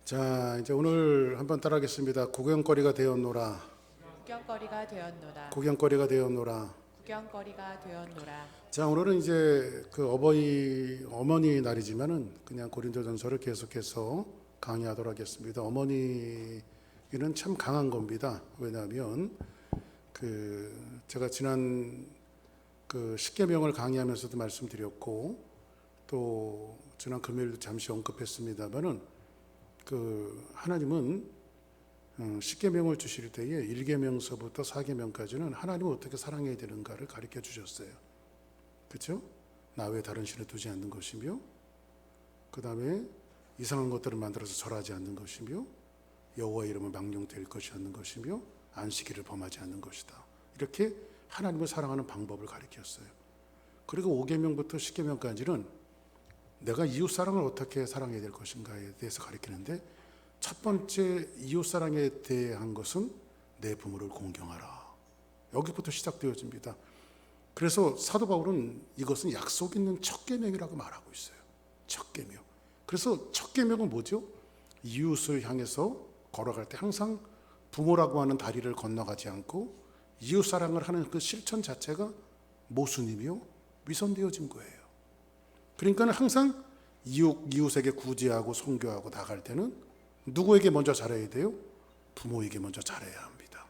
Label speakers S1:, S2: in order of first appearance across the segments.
S1: 자, 이제 오늘 한번 따라하겠습니다. 구경거리가 되었노라.
S2: 구경거리가 되었노라.
S1: 구경거리가 되었노라.
S2: 구경거리가 되었노라.
S1: 자, 오늘은 이제 그 어머니 날이지만은 그냥 고린도전서를 계속해서 강의하도록 하겠습니다. 어머니는 참 강한 겁니다. 왜냐하면 제가 지난 십계명을 강의하면서도 말씀드렸고 또 지난 금요일도 잠시 언급했습니다만은 하나님은 십계명을 주실 때에 1계명서부터 4계명까지는 하나님을 어떻게 사랑해야 되는가를 가르쳐 주셨어요. 그렇죠? 나 외에 다른 신을 두지 않는 것이며, 그 다음에 이상한 것들을 만들어서 절하지 않는 것이며, 여호와의 이름을 망령될 것이 않는 것이며, 안식일을 범하지 않는 것이다. 이렇게 하나님을 사랑하는 방법을 가르쳤어요. 그리고 5계명부터 10계명까지는 내가 이웃사랑을 어떻게 사랑해야 될 것인가에 대해서 가르치는데, 첫 번째 이웃사랑에 대한 것은 내 부모를 공경하라. 여기부터 시작되어집니다. 그래서 사도 바울은 이것은 약속 있는 첫 계명이라고 말하고 있어요. 첫 계명. 그래서 첫 계명은 뭐죠? 이웃을 향해서 걸어갈 때 항상 부모라고 하는 다리를 건너가지 않고 이웃사랑을 하는 그 실천 자체가 모순이며 위선되어진 거예요. 그러니까 항상 이웃에게 구제하고 선교하고 나갈 때는 누구에게 먼저 잘해야 돼요? 부모에게 먼저 잘해야 합니다.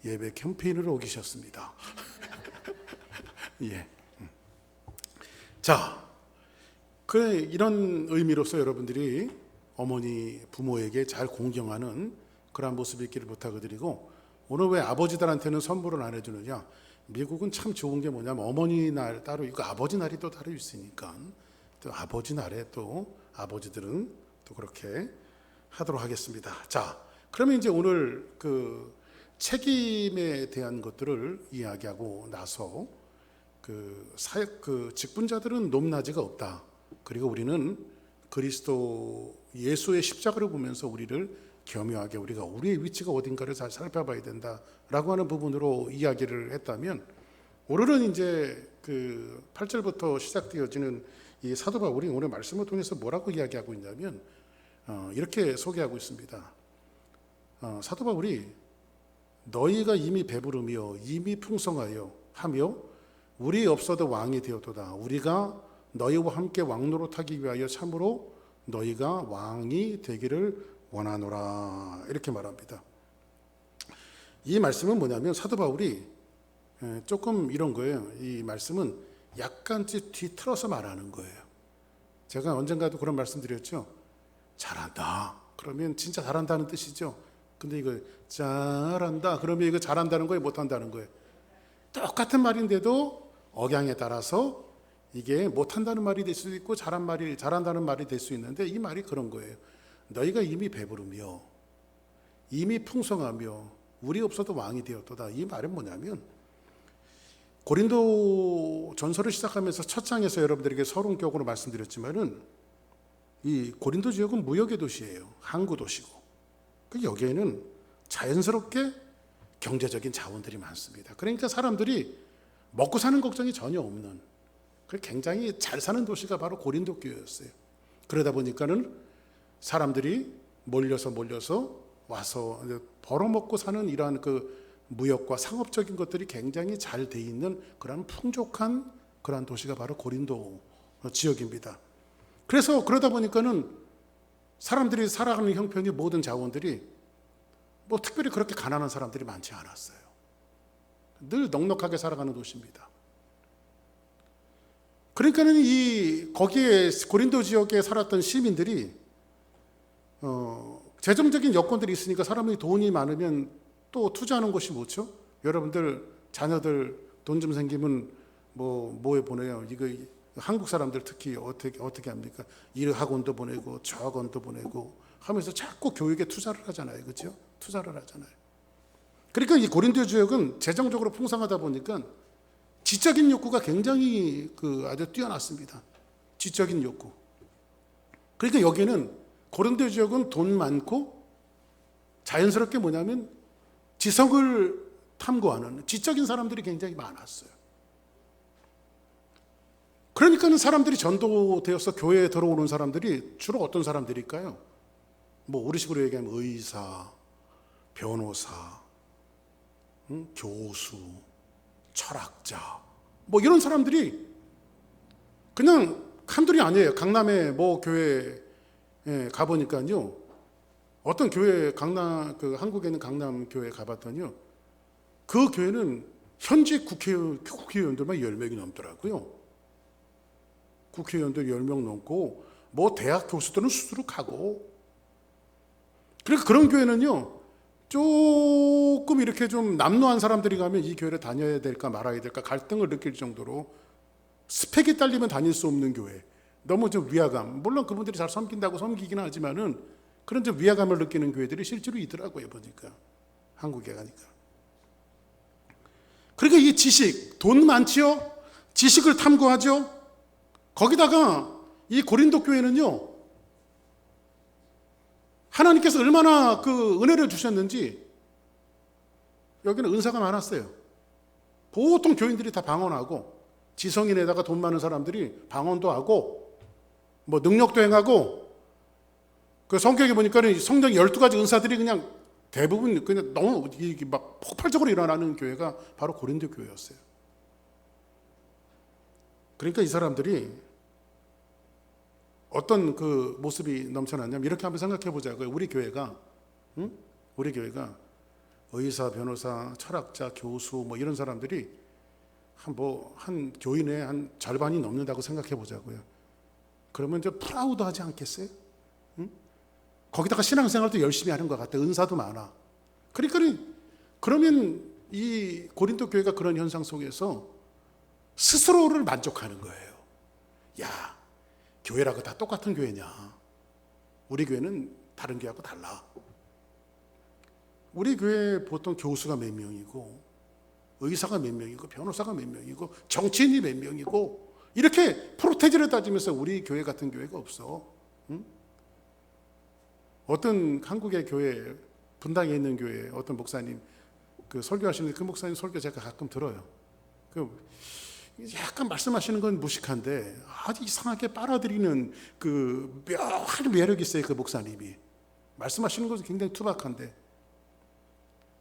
S1: 예배 캠페인으로 오기셨습니다. 예. 자, 이런 의미로서 여러분들이 어머니, 부모에게 잘 공경하는 그런 모습이 있기를 부탁드리고, 오늘 왜 아버지들한테는 선물을 안 해주느냐? 미국은 참 좋은 게 뭐냐면 어머니 날 따로 있고 아버지 날이 또 따로 있으니까 또 아버지 날에 또 아버지들은 또 그렇게 하도록 하겠습니다. 자, 그러면 이제 오늘 책임에 대한 것들을 이야기하고 나서 직분자들은 높낮이가 없다. 그리고 우리는 그리스도 예수의 십자가를 보면서 우리를 겸허하게 우리가 우리의 위치가 어딘가를 잘 살펴봐야 된다라고 하는 부분으로 이야기를 했다면, 오늘은 이제 8절부터 시작되어지는 이 사도 바울이 오늘 말씀을 통해서 뭐라고 이야기하고 있냐면 이렇게 소개하고 있습니다. 사도 바울이 너희가 이미 배부르며 이미 풍성하여 하며 우리 없어도 왕이 되었도다. 우리가 너희와 함께 왕노릇하기 위하여 참으로 너희가 왕이 되기를 원하노라. 이렇게 말합니다. 이 말씀은 뭐냐면 사도 바울이 조금 이런 거예요. 이 말씀은 약간 뒤틀어서 말하는 거예요. 제가 언젠가도 그런 말씀 드렸죠. 잘한다. 그러면 진짜 잘한다는 뜻이죠. 근데 이거 잘한다. 그러면 이거 잘한다는 거예요? 못한다는 거예요? 똑같은 말인데도 억양에 따라서 이게 못한다는 말이 될 수도 있고 잘한다는 말이 될 수 있는데, 이 말이 그런 거예요. 너희가 이미 배부르며 이미 풍성하며 우리 없어도 왕이 되었도다. 이 말은 뭐냐면 고린도 전서를 시작하면서 첫 장에서 여러분들에게 서론격으로 말씀드렸지만은 이 고린도 지역은 무역의 도시예요. 항구 도시고. 여기에는 자연스럽게 경제적인 자원들이 많습니다. 그러니까 사람들이 먹고 사는 걱정이 전혀 없는, 굉장히 잘 사는 도시가 바로 고린도 교회였어요. 그러다 보니까는 사람들이 몰려서 와서 벌어먹고 사는 이러한 무역과 상업적인 것들이 굉장히 잘 돼 있는 그런 풍족한 그러한 도시가 바로 고린도 지역입니다. 그래서 그러다 보니까는 사람들이 살아가는 형편이 모든 자원들이 특별히 그렇게 가난한 사람들이 많지 않았어요. 늘 넉넉하게 살아가는 도시입니다. 그러니까는 거기에 고린도 지역에 살았던 시민들이 재정적인 여건들이 있으니까 사람이 돈이 많으면 또 투자하는 것이 뭐죠? 여러분들 자녀들 돈 좀 생기면 뭐에 보내요? 이거 한국 사람들 특히 어떻게 합니까? 일 학원도 보내고 저 학원도 보내고 하면서 자꾸 교육에 투자를 하잖아요. 그렇죠? 투자를 하잖아요. 그러니까 이 고린도 지역은 재정적으로 풍성하다 보니까 지적인 욕구가 굉장히 아주 뛰어났습니다. 지적인 욕구. 그러니까 여기는 고린도 지역은 돈 많고 자연스럽게 뭐냐면 지성을 탐구하는 지적인 사람들이 굉장히 많았어요. 그러니까는 사람들이 전도되어서 교회에 들어오는 사람들이 주로 어떤 사람들일까요? 뭐 우리식으로 얘기하면 의사, 변호사, 교수, 철학자, 뭐 이런 사람들이 그냥 한둘이 아니에요. 강남에 뭐 교회에 가보니까요. 어떤 교회 한국에 있는 강남 교회에 가봤더니요. 그 교회는 현재 국회의원들만 10명이 넘더라고요. 국회의원들 10명 넘고 뭐 대학 교수들은 수두룩하고. 그러니까 그런 교회는요. 조금 이렇게 좀 남루한 사람들이 가면 이 교회를 다녀야 될까 말아야 될까 갈등을 느낄 정도로 스펙이 딸리면 다닐 수 없는 교회. 너무 좀 위화감. 물론 그분들이 잘 섬긴다고 섬기긴 하지만은 그런 좀 위화감을 느끼는 교회들이 실제로 있더라고요. 보니까. 한국에 가니까. 그러니까 이 지식, 돈 많지요? 지식을 탐구하죠? 거기다가 이 고린도 교회는요. 하나님께서 얼마나 그 은혜를 주셨는지 여기는 은사가 많았어요. 보통 교인들이 다 방언하고 지성인에다가 돈 많은 사람들이 방언도 하고 뭐 능력도 행하고 그 성경에 보니까는 성경 12가지 은사들이 그냥 대부분 그냥 너무 이게 막 폭발적으로 일어나는 교회가 바로 고린도 교회였어요. 그러니까 이 사람들이 어떤 그 모습이 넘쳐났냐면 이렇게 한번 생각해 보자고요. 우리 교회가 의사, 변호사, 철학자, 교수 뭐 이런 사람들이 한 교인의 한 절반이 넘는다고 생각해 보자고요. 그러면 이제 프라우드하지 않겠어요? 거기다가 신앙생활도 열심히 하는 것 같아. 은사도 많아. 그러면 이 고린도 교회가 그런 현상 속에서 스스로를 만족하는 거예요. 야, 교회라고 다 똑같은 교회냐? 우리 교회는 다른 교회하고 달라. 우리 교회 보통 교수가 몇 명이고 의사가 몇 명이고 변호사가 몇 명이고 정치인이 몇 명이고 이렇게 프로테이지를 따지면서 우리 교회 같은 교회가 없어. 어떤 한국의 교회 분당에 있는 교회 어떤 목사님 그 설교하시는데 그 목사님 설교 제가 가끔 들어요. 그 약간 말씀하시는 건 무식한데 아주 이상하게 빨아들이는 그 묘한 매력이 있어요. 그 목사님이 말씀하시는 것은 굉장히 투박한데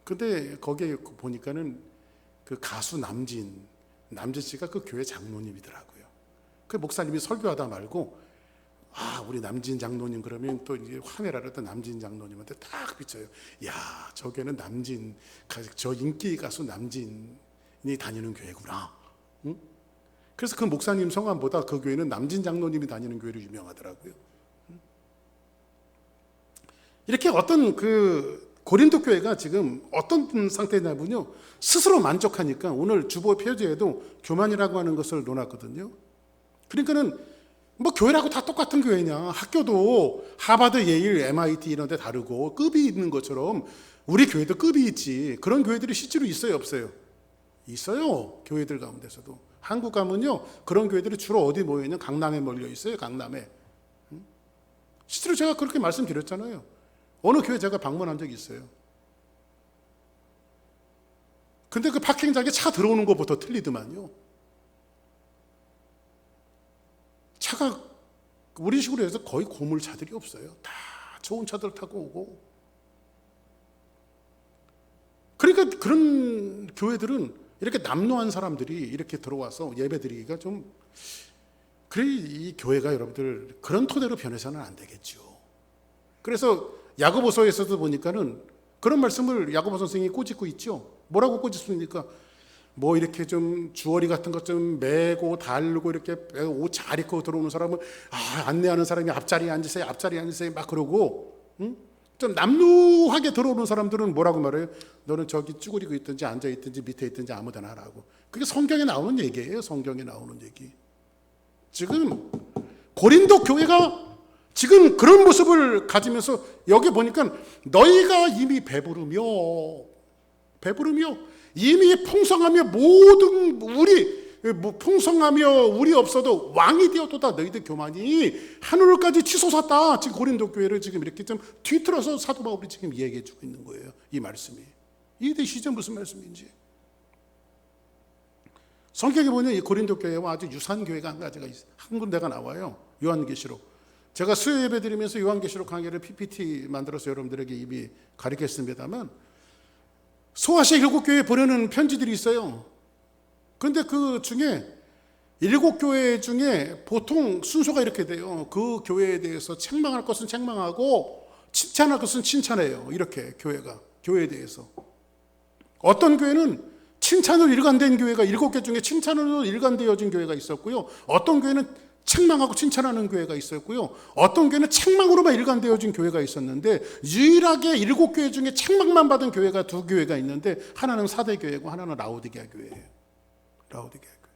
S1: 근데 거기에 보니까는 그 가수 남진 씨가 그 교회 장로님이더라고요. 그 목사님이 설교하다 말고 우리 남진 장로님 그러면 또 이제 화내라 했던 남진 장로님한테 딱 비춰요. 야, 저게는 저 인기 가수 남진이 다니는 교회구나. 응? 그래서 그 목사님 성함보다 그 교회는 남진 장로님이 다니는 교회로 유명하더라고요. 이렇게 어떤 그 고린도 교회가 지금 어떤 상태냐면요. 스스로 만족하니까 오늘 주보 표지에도 교만이라고 하는 것을 놓았거든요. 그러니까는 뭐 교회라고 다 똑같은 교회냐. 학교도 하버드, 예일, MIT 이런 데 다르고 급이 있는 것처럼 우리 교회도 급이 있지. 그런 교회들이 실제로 있어요, 없어요? 있어요. 교회들 가운데서도. 한국 가면요. 그런 교회들이 주로 어디 모여있냐. 강남에 몰려 있어요. 강남에. 실제로 제가 그렇게 말씀드렸잖아요. 어느 교회 제가 방문한 적이 있어요. 근데 그 파킹장에 차 들어오는 것부터 틀리더만요. 차가 우리 식으로 해서 거의 고물차들이 없어요. 다 좋은 차들 타고 오고. 그러니까 그런 교회들은 이렇게 남루한 사람들이 이렇게 들어와서 예배드리기가 좀 그래 이 교회가 여러분들 그런 토대로 변해서는 안 되겠죠. 그래서 야고보서에서도 보니까는 그런 말씀을 야고보 선생님이 꼬집고 있죠. 뭐라고 꼬집습니까? 뭐 이렇게 좀 주얼리 같은 것 좀 매고 달고 이렇게 옷 잘 입고 들어오는 사람은 안내하는 사람이 앞자리에 앉으세요 막 그러고 좀 남루하게 들어오는 사람들은 뭐라고 말해요? 너는 저기 쭈그리고 있든지 앉아 있든지 밑에 있든지 아무데나 하라고. 그게 성경에 나오는 얘기예요. 성경에 나오는 얘기. 지금 고린도 교회가 지금 그런 모습을 가지면서 여기 보니까 너희가 이미 배부르며 이미 풍성하며 모든 풍성하며 우리 없어도 왕이 되었도다. 너희들 교만이 하늘까지 치솟았다. 지금 고린도 교회를 지금 이렇게 좀 뒤틀어서 사도 바울이 지금 이야기해 주고 있는 거예요. 이 말씀이 이해되시죠? 무슨 말씀인지. 성경에 보면 이 고린도 교회와 아주 유사한 교회가 한 가지가 한 군데가 나와요. 요한계시록 제가 수요 예배 드리면서 요한계시록 강의를 PPT 만들어서 여러분들에게 이미 가르쳤습니다만 소아시아 7교회에 보내는 편지들이 있어요. 그런데 그 중에 7교회 중에 보통 순서가 이렇게 돼요. 그 교회에 대해서 책망할 것은 책망하고 칭찬할 것은 칭찬해요. 이렇게 교회에 대해서. 어떤 교회는 칭찬으로 일관된 교회가 7개 중에 칭찬으로 일관되어진 교회가 있었고요. 어떤 교회는 책망하고 칭찬하는 교회가 있었고요. 어떤 교회는 책망으로만 일관되어진 교회가 있었는데 유일하게 7교회 중에 책망만 받은 교회가 2교회가 있는데 하나는 사대교회고 하나는 라오디게아 교회예요. 라오디게아 교회.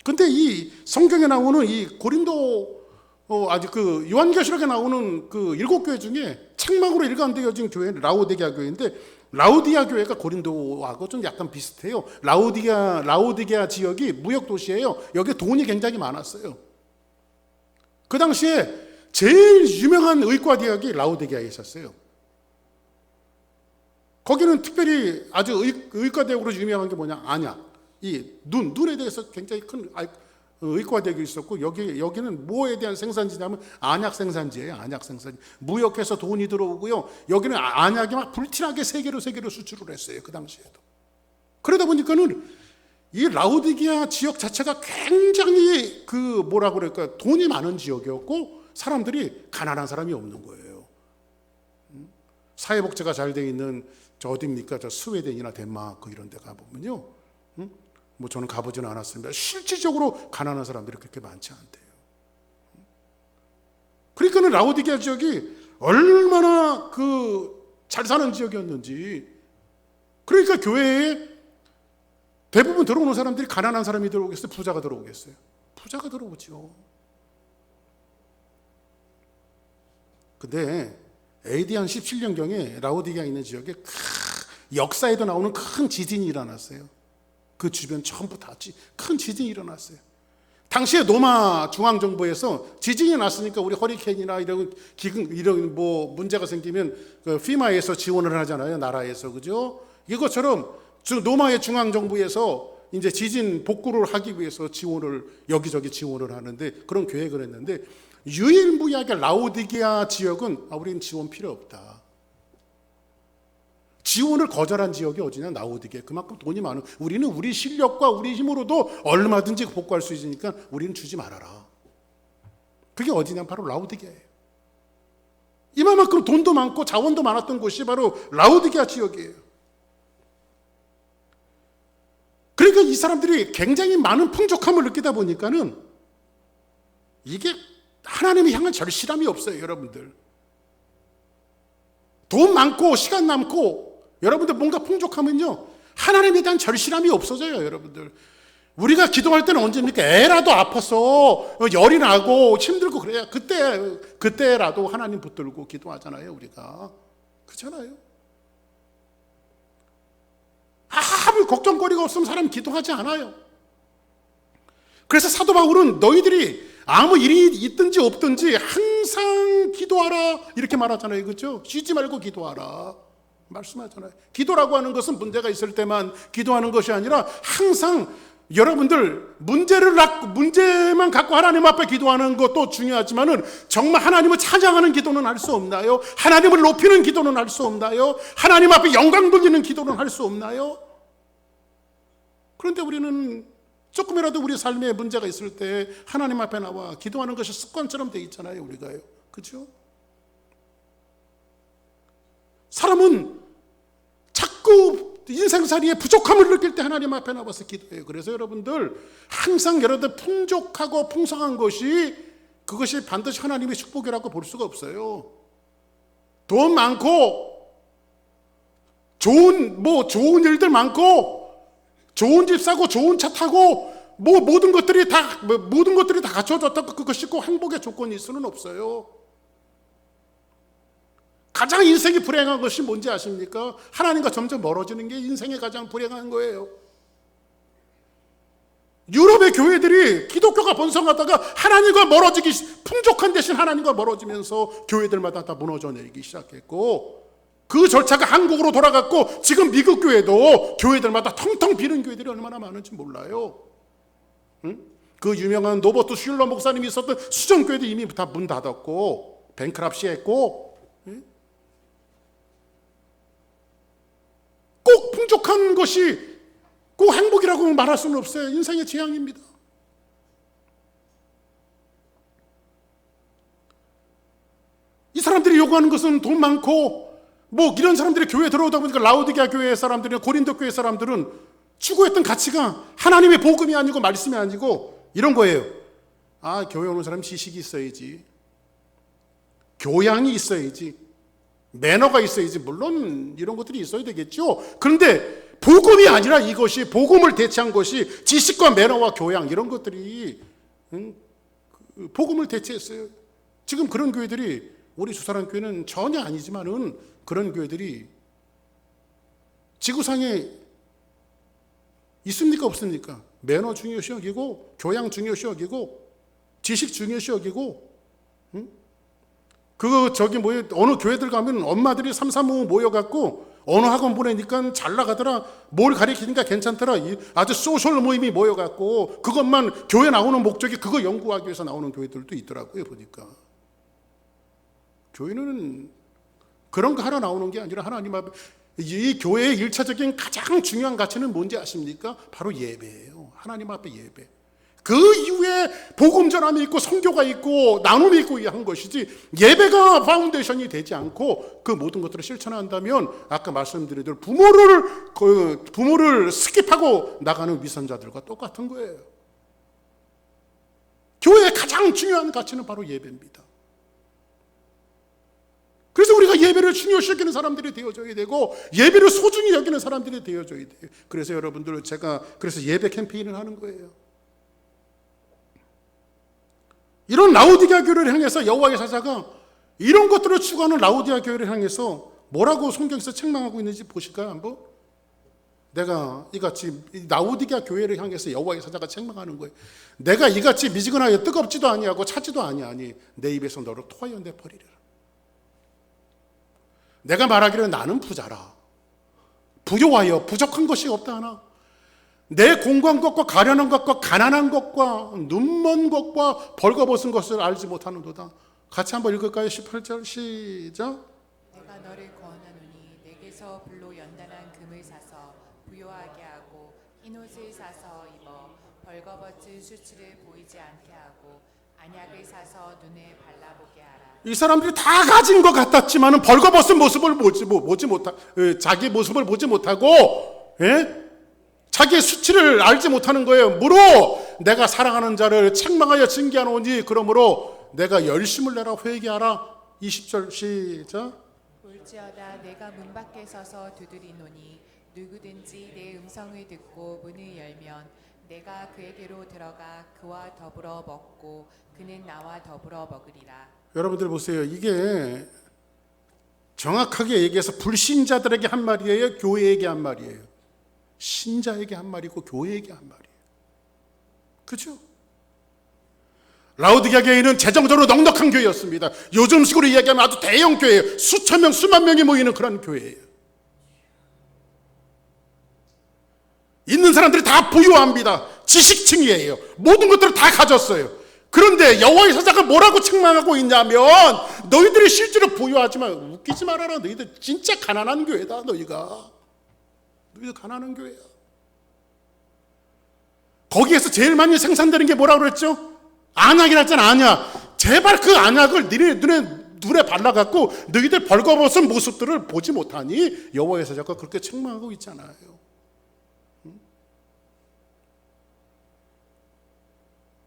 S1: 근데 이 성경에 나오는 이 고린도 아직 그 요한계시록에 나오는 그 7교회 중에 책망으로 일관되어진 교회는 라오디게아 교회인데 라오디게아 교회가 고린도하고 좀 약간 비슷해요. 라오디게아 지역이 무역 도시예요. 여기 돈이 굉장히 많았어요. 그 당시에 제일 유명한 의과 대학이 라오디게아에 있었어요. 거기는 특별히 아주 의과 대학으로 유명한 게 뭐냐? 안약. 이 눈에 대해서 굉장히 큰 의과 대학이 있었고 여기는 뭐에 대한 생산지냐면 안약 생산지예요. 안약 생산지. 무역해서 돈이 들어오고요. 여기는 안약이 막 불티나게 세계로 수출을 했어요. 그 당시에도. 그러다 보니까는 이 라오디게아 지역 자체가 굉장히 돈이 많은 지역이었고 사람들이 가난한 사람이 없는 거예요. 사회복지가 잘 돼 있는 저 어디입니까? 저 스웨덴이나 덴마크 이런 데 가보면요. 뭐 저는 가보지는 않았습니다. 실질적으로 가난한 사람들이 그렇게 많지 않대요. 그러니까는 라오디게아 지역이 얼마나 잘 사는 지역이었는지. 그러니까 교회에 대부분 들어오는 사람들이 가난한 사람이 들어오겠어요? 부자가 들어오겠어요? 부자가 들어오죠. 근데 AD 한 17년경에 라오디게아 있는 지역에 역사에도 나오는 큰 지진이 일어났어요. 그 주변 전부 다 큰 지진이 일어났어요. 당시에 노마 중앙정부에서 지진이 났으니까 우리 허리케인이나 이런 뭐 문제가 생기면 그 피마에서 지원을 하잖아요. 나라에서. 그죠? 이것처럼 노마의 중앙정부에서 이제 지진 복구를 하기 위해서 여기저기 지원을 하는데 그런 계획을 했는데 유일무이하게 라오디게아 지역은 우리는 지원 필요 없다. 지원을 거절한 지역이 어디냐? 라오디게아. 그만큼 돈이 많은. 우리는 우리 실력과 우리 힘으로도 얼마든지 복구할 수 있으니까 우리는 주지 말아라. 그게 어디냐? 바로 라오디게아예요. 이만큼 돈도 많고 자원도 많았던 곳이 바로 라오디게아 지역이에요. 그러니까 이 사람들이 굉장히 많은 풍족함을 느끼다 보니까는 이게 하나님을 향한 절실함이 없어요, 여러분들. 돈 많고 시간 남고 여러분들 뭔가 풍족하면요 하나님에 대한 절실함이 없어져요, 여러분들. 우리가 기도할 때는 언제입니까? 애라도 아파서 열이 나고 힘들고 그래야 그때라도 하나님 붙들고 기도하잖아요, 우리가. 그렇잖아요. 아무 걱정거리가 없으면 사람 기도하지 않아요. 그래서 사도 바울은 너희들이 아무 일이 있든지 없든지 항상 기도하라 이렇게 말하잖아요. 그렇죠? 쉬지 말고 기도하라 말씀하잖아요. 기도라고 하는 것은 문제가 있을 때만 기도하는 것이 아니라 항상 여러분들 문제만 갖고 하나님 앞에 기도하는 것도 중요하지만은 정말 하나님을 찬양하는 기도는 할 수 없나요? 하나님을 높이는 기도는 할 수 없나요? 하나님 앞에 영광 돌리는 기도는 할 수 없나요? 그런데 우리는 조금이라도 우리 삶에 문제가 있을 때 하나님 앞에 나와 기도하는 것이 습관처럼 돼 있잖아요, 우리가요. 그렇죠? 사람은 자꾸 인생살이에 부족함을 느낄 때 하나님 앞에 나와서 기도해요. 그래서 여러분들 항상 여러분들 풍족하고 풍성한 그것이 반드시 하나님의 축복이라고 볼 수가 없어요. 돈 많고 좋은 일들 많고 좋은 집 사고 좋은 차 타고 모든 것들이 다 갖춰졌다고 그것이 꼭 행복의 조건일 수는 없어요. 가장 인생이 불행한 것이 뭔지 아십니까? 하나님과 점점 멀어지는 게 인생의 가장 불행한 거예요. 유럽의 교회들이 기독교가 번성하다가 하나님과 풍족한 대신 하나님과 멀어지면서 교회들마다 다 무너져 내리기 시작했고, 그 절차가 한국으로 돌아갔고 지금 미국 교회도 교회들마다 텅텅 비는 교회들이 얼마나 많은지 몰라요. 응? 그 유명한 노버트 슐러 목사님이 있었던 수정교회도 이미 다 문 닫았고 뱅크랍시 했고, 꼭 풍족한 것이 꼭 행복이라고 말할 수는 없어요. 인생의 재앙입니다. 이 사람들이 요구하는 것은 돈 많고 뭐 이런 사람들이 교회에 들어오다 보니까 라우디게아 교회 사람들이나 고린도 교회 사람들은 추구했던 가치가 하나님의 복음이 아니고 말씀이 아니고 이런 거예요. 아, 교회 오는 사람 지식이 있어야지, 교양이 있어야지, 매너가 있어야지. 물론 이런 것들이 있어야 되겠죠. 그런데 복음이 아니라 이것이, 복음을 대체한 것이 지식과 매너와 교양 이런 것들이 복음을 대체했어요. 지금 그런 교회들이, 우리 수사랑 교회는 전혀 아니지만은 그런 교회들이 지구상에 있습니까 없습니까? 매너 중요시 여기고 교양 중요시 여기고 지식 중요시 여기고, 어느 교회들 가면 엄마들이 삼삼오오 모여갖고 어느 학원 보내니까 잘 나가더라, 뭘 가르치니까 괜찮더라, 아주 소셜 모임이 모여갖고 그것만, 교회 나오는 목적이 그거 연구하기 위해서 나오는 교회들도 있더라고요. 보니까 교회는 그런 거 하나 나오는 게 아니라 하나님 앞에, 이 교회의 1차적인 가장 중요한 가치는 뭔지 아십니까? 바로 예배예요. 하나님 앞에 예배. 그 이후에 복음 전함이 있고 선교가 있고 나눔이 있고 한 것이지, 예배가 파운데이션이 되지 않고 그 모든 것들을 실천한다면 아까 말씀드린 대로 부모를 스킵하고 나가는 위선자들과 똑같은 거예요. 교회의 가장 중요한 가치는 바로 예배입니다. 그래서 우리가 예배를 중요시 여기는 사람들이 되어줘야 되고 예배를 소중히 여기는 사람들이 되어줘야 돼요. 그래서 여러분들, 제가 그래서 예배 캠페인을 하는 거예요. 이런 라우디게아 교회를 향해서 여호와의 사자가 이런 것들을 추구하는 라우디게아 교회를 향해서 뭐라고 성경에서 책망하고 있는지 보실까요? 한번. 내가 이같이 라우디게아 교회를 향해서 여호와의 사자가 책망하는 거예요. 내가 이같이 미지근하여 뜨겁지도 아니하고 차지도 아니하니 내 입에서 너를 토하여 내버리리라. 내가 말하기를 나는 부자라, 부요하여 부족한 것이 없다 하나, 내 공고한 것과 가련한 것과 가난한 것과 눈먼 것과 벌거벗은 것을 알지 못하는도다. 같이 한번 읽을까요? 18절 시작.
S2: 내가 너를 거하노니 내게서 불로 연단한 금을 사서 부요하게 하고 흰옷을 사서 입어 벌거벗은 수치를 보이지 않게 하고 안약을 사서 눈에 발라보게 하라.
S1: 이 사람들이 다 가진 것 같았지만은 벌거벗은 모습을 자기 모습을 보지 못하고, 자기의 수치를 알지 못하는 거예요. 무로 내가 사랑하는 자를 책망하여 징계하노니 그러므로 내가 열심을 내라 회개하라. 20절 시작.
S2: 볼지어다 내가 문 밖에 서서 두드리노니 누구든지 내 음성을 듣고 문을 열면 내가 그에게로 들어가 그와 더불어 먹고 그는 나와 더불어 먹으리라.
S1: 여러분들 보세요. 이게 정확하게 얘기해서 불신자들에게 한 말이에요, 교회에게 한 말이에요? 신자에게 한 말이고 교회에게 한 말이에요. 그렇죠? 라우디게아 교회는 재정적으로 넉넉한 교회였습니다. 요즘식으로 이야기하면 아주 대형 교회예요. 수천 명, 수만 명이 모이는 그런 교회예요. 있는 사람들이 다 부유합니다. 지식층이에요. 모든 것들을 다 가졌어요. 그런데 여호와의 사자가 뭐라고 책망하고 있냐면, 너희들이 실제로 부유하지만 웃기지 말아라. 너희들 진짜 가난한 교회다. 너희들 가난한 교회야. 거기에서 제일 많이 생산되는 게 뭐라고 그랬죠? 안약이라 했잖아. 안약. 제발 그 안약을 눈에 발라갖고 너희들 벌거벗은 모습들을 보지 못하니 여호와의 사자가 그렇게 책망하고 있잖아요.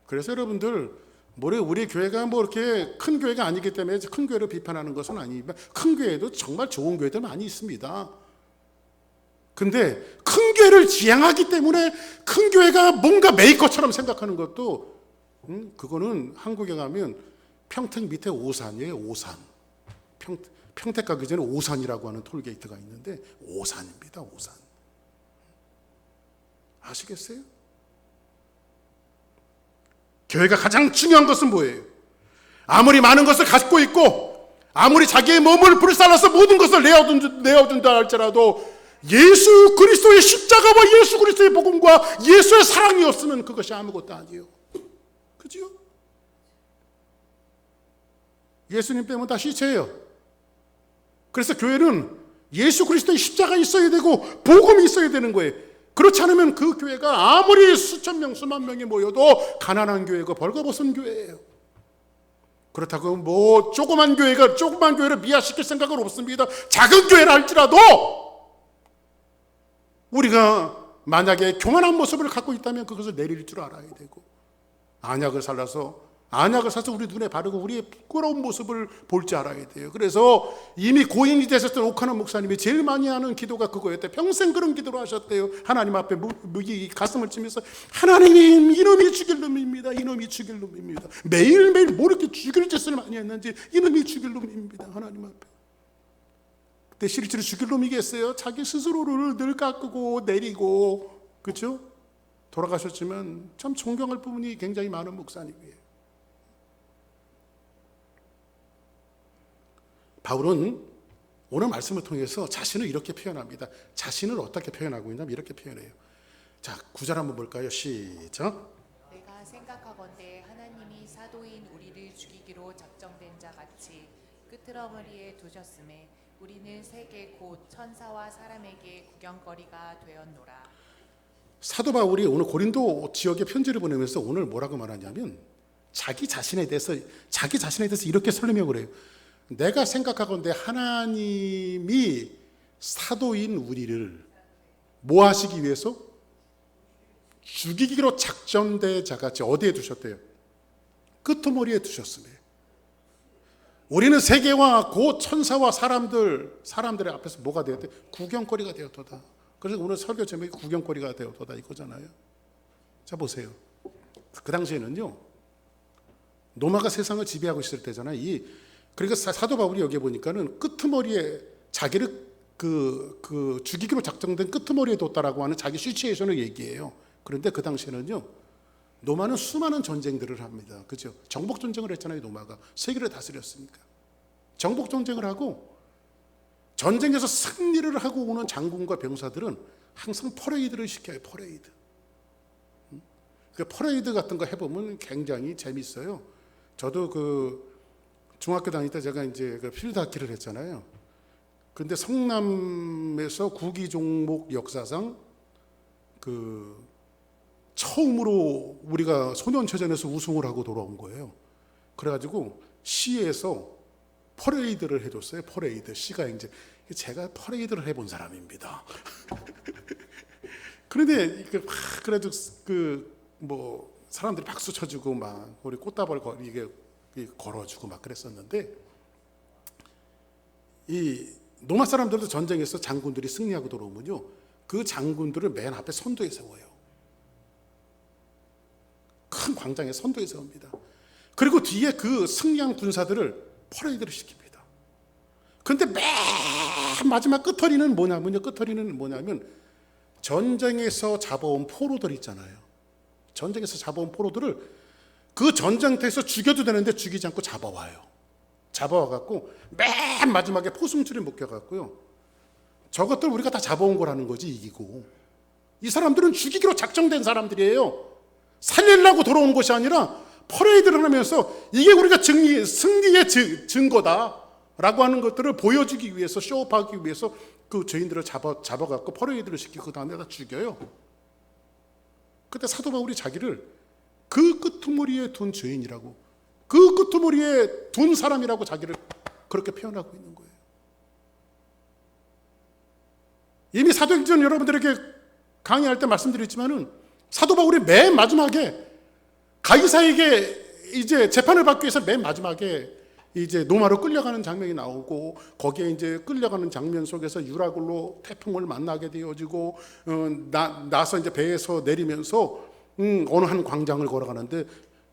S1: 그래서 여러분들, 우리 교회가 이렇게 큰 교회가 아니기 때문에 큰 교회를 비판하는 것은 아니지만 큰 교회도 정말 좋은 교회들 많이 있습니다. 근데 큰 교회를 지향하기 때문에 큰 교회가 뭔가 메이커처럼 생각하는 것도, 그거는 한국에 가면 평택 밑에 오산이에요. 오산. 평택 가기 전에 오산이라고 하는 톨게이트가 있는데 오산입니다. 오산. 아시겠어요? 교회가 가장 중요한 것은 뭐예요? 아무리 많은 것을 갖고 있고 아무리 자기의 몸을 불살라서 모든 것을 내어준다 할지라도 예수 그리스도의 십자가와 예수 그리스도의 복음과 예수의 사랑이 없으면 그것이 아무것도 아니에요. 예수님 빼면 다 시체예요. 그래서 교회는 예수 그리스도의 십자가 있어야 되고 복음이 있어야 되는 거예요. 그렇지 않으면 그 교회가 아무리 수천 명, 수만 명이 모여도 가난한 교회고 벌거벗은 교회예요. 그렇다고 뭐 조그만 교회를 미화시킬 생각은 없습니다. 작은 교회라 할지라도 우리가 만약에 교만한 모습을 갖고 있다면 그것을 내릴 줄 알아야 되고, 안약을 사서 우리 눈에 바르고 우리의 부끄러운 모습을 볼 줄 알아야 돼요. 그래서 이미 고인이 되셨던 오카노 목사님이 제일 많이 하는 기도가 그거였대요. 평생 그런 기도를 하셨대요. 하나님 앞에 가슴을 치면서, 하나님, 이놈이 죽일 놈입니다. 이놈이 죽일 놈입니다. 매일매일 뭐 이렇게 죽일 짓을 많이 했는지, 이놈이 죽일 놈입니다. 하나님 앞에. 근데 실제로 죽일 놈이겠어요? 자기 스스로를 늘 깎고 내리고, 그렇죠? 돌아가셨지만 참 존경할 부분이 굉장히 많은 목사님이에요. 바울은 오늘 말씀을 통해서 자신을 이렇게 표현합니다. 자신을 어떻게 표현하고 있냐면 이렇게 표현해요. 자, 9절 한번 볼까요? 시작.
S2: 내가 생각하건대 하나님이 사도인 우리를 죽이기로 작정된 자 같이 끄트러머리에 두셨음에 우리는 세계 곧 천사와 사람에게 구경거리가 되었노라.
S1: 사도 바울이 오늘 고린도 지역에 편지를 보내면서 오늘 뭐라고 말하냐면 자기 자신에 대해서 이렇게 설명을 해요. 내가 생각하건대 하나님이 사도인 우리를 뭐 하시기 위해서? 죽이기로 작정된 자같이 어디에 두셨대요? 끄트머리에 두셨으며 우리는 세계와 곧 천사와 사람들의 앞에서 뭐가 되었대? 구경거리가 되었도다. 그래서 오늘 설교 제목이 구경거리가 되었도다 이거잖아요. 자, 보세요. 그 당시에는요, 로마가 세상을 지배하고 있을 때잖아요. 그러니까 사도 바울이 여기 보니까는 끄트머리에 자기를 죽이기로 작정된 끄트머리에 뒀다라고 하는 자기 시츄에이션을 얘기해요. 그런데 그 당시에는요, 로마는 수많은 전쟁들을 합니다. 그죠? 정복 전쟁을 했잖아요. 로마가 세계를 다스렸으니까. 정복 전쟁을 하고 전쟁에서 승리를 하고 오는 장군과 병사들은 항상 퍼레이드를 시켜요. 퍼레이드. 그 퍼레이드 같은 거 해보면 굉장히 재밌어요. 저도 중학교 다닐 때 제가 이제 필드 하키를 했잖아요. 근데 성남에서 구기 종목 역사상 처음으로 우리가 소년체전에서 우승을 하고 돌아온 거예요. 그래가지고 시에서 퍼레이드를 해줬어요. 퍼레이드. 시가 이제 제가 퍼레이드를 해본 사람입니다. 그런데 그래도 사람들이 박수 쳐주고 막 우리 꽃다발 걸어주고 막 그랬었는데, 이 로마 사람들도 전쟁에서 장군들이 승리하고 돌아오면요, 그 장군들을 맨 앞에 선두에 세워요. 큰 광장에 선두에 세웁니다. 그리고 뒤에 그 승리한 군사들을 퍼레이드를 시킵니다. 그런데 맨 마지막 끄터리는 뭐냐면 전쟁에서 잡아온 포로들 있잖아요. 전쟁에서 잡아온 포로들을 그 전쟁터에서 죽여도 되는데 죽이지 않고 잡아와요. 잡아와갖고 맨 마지막에 포승줄에 묶여갖고요, 저것들 우리가 다 잡아온 거라는 거지, 이기고. 이 사람들은 죽이기로 작정된 사람들이에요. 살리려고 돌아온 것이 아니라 퍼레이드를 하면서 이게 우리가 승리의 증거다라고 하는 것들을 보여주기 위해서, 쇼업하기 위해서 그 죄인들을 잡아갖고 퍼레이드를 시키고 그 다음에 다 죽여요. 그때 사도 바울이 자기를 그 끄트머리에 둔 죄인이라고, 그 끄트머리에 둔 사람이라고 자기를 그렇게 표현하고 있는 거예요. 이미 사도행전 여러분들에게 강의할 때 말씀드렸지만은 사도 바울이 맨 마지막에 가이사에게 이제 재판을 받기 위해서 맨 마지막에 이제 로마로 끌려가는 장면이 나오고, 거기에 이제 끌려가는 장면 속에서 유라굴로 태풍을 만나게 되어지고, 나서 이제 배에서 내리면서 어느 한 광장을 걸어가는데,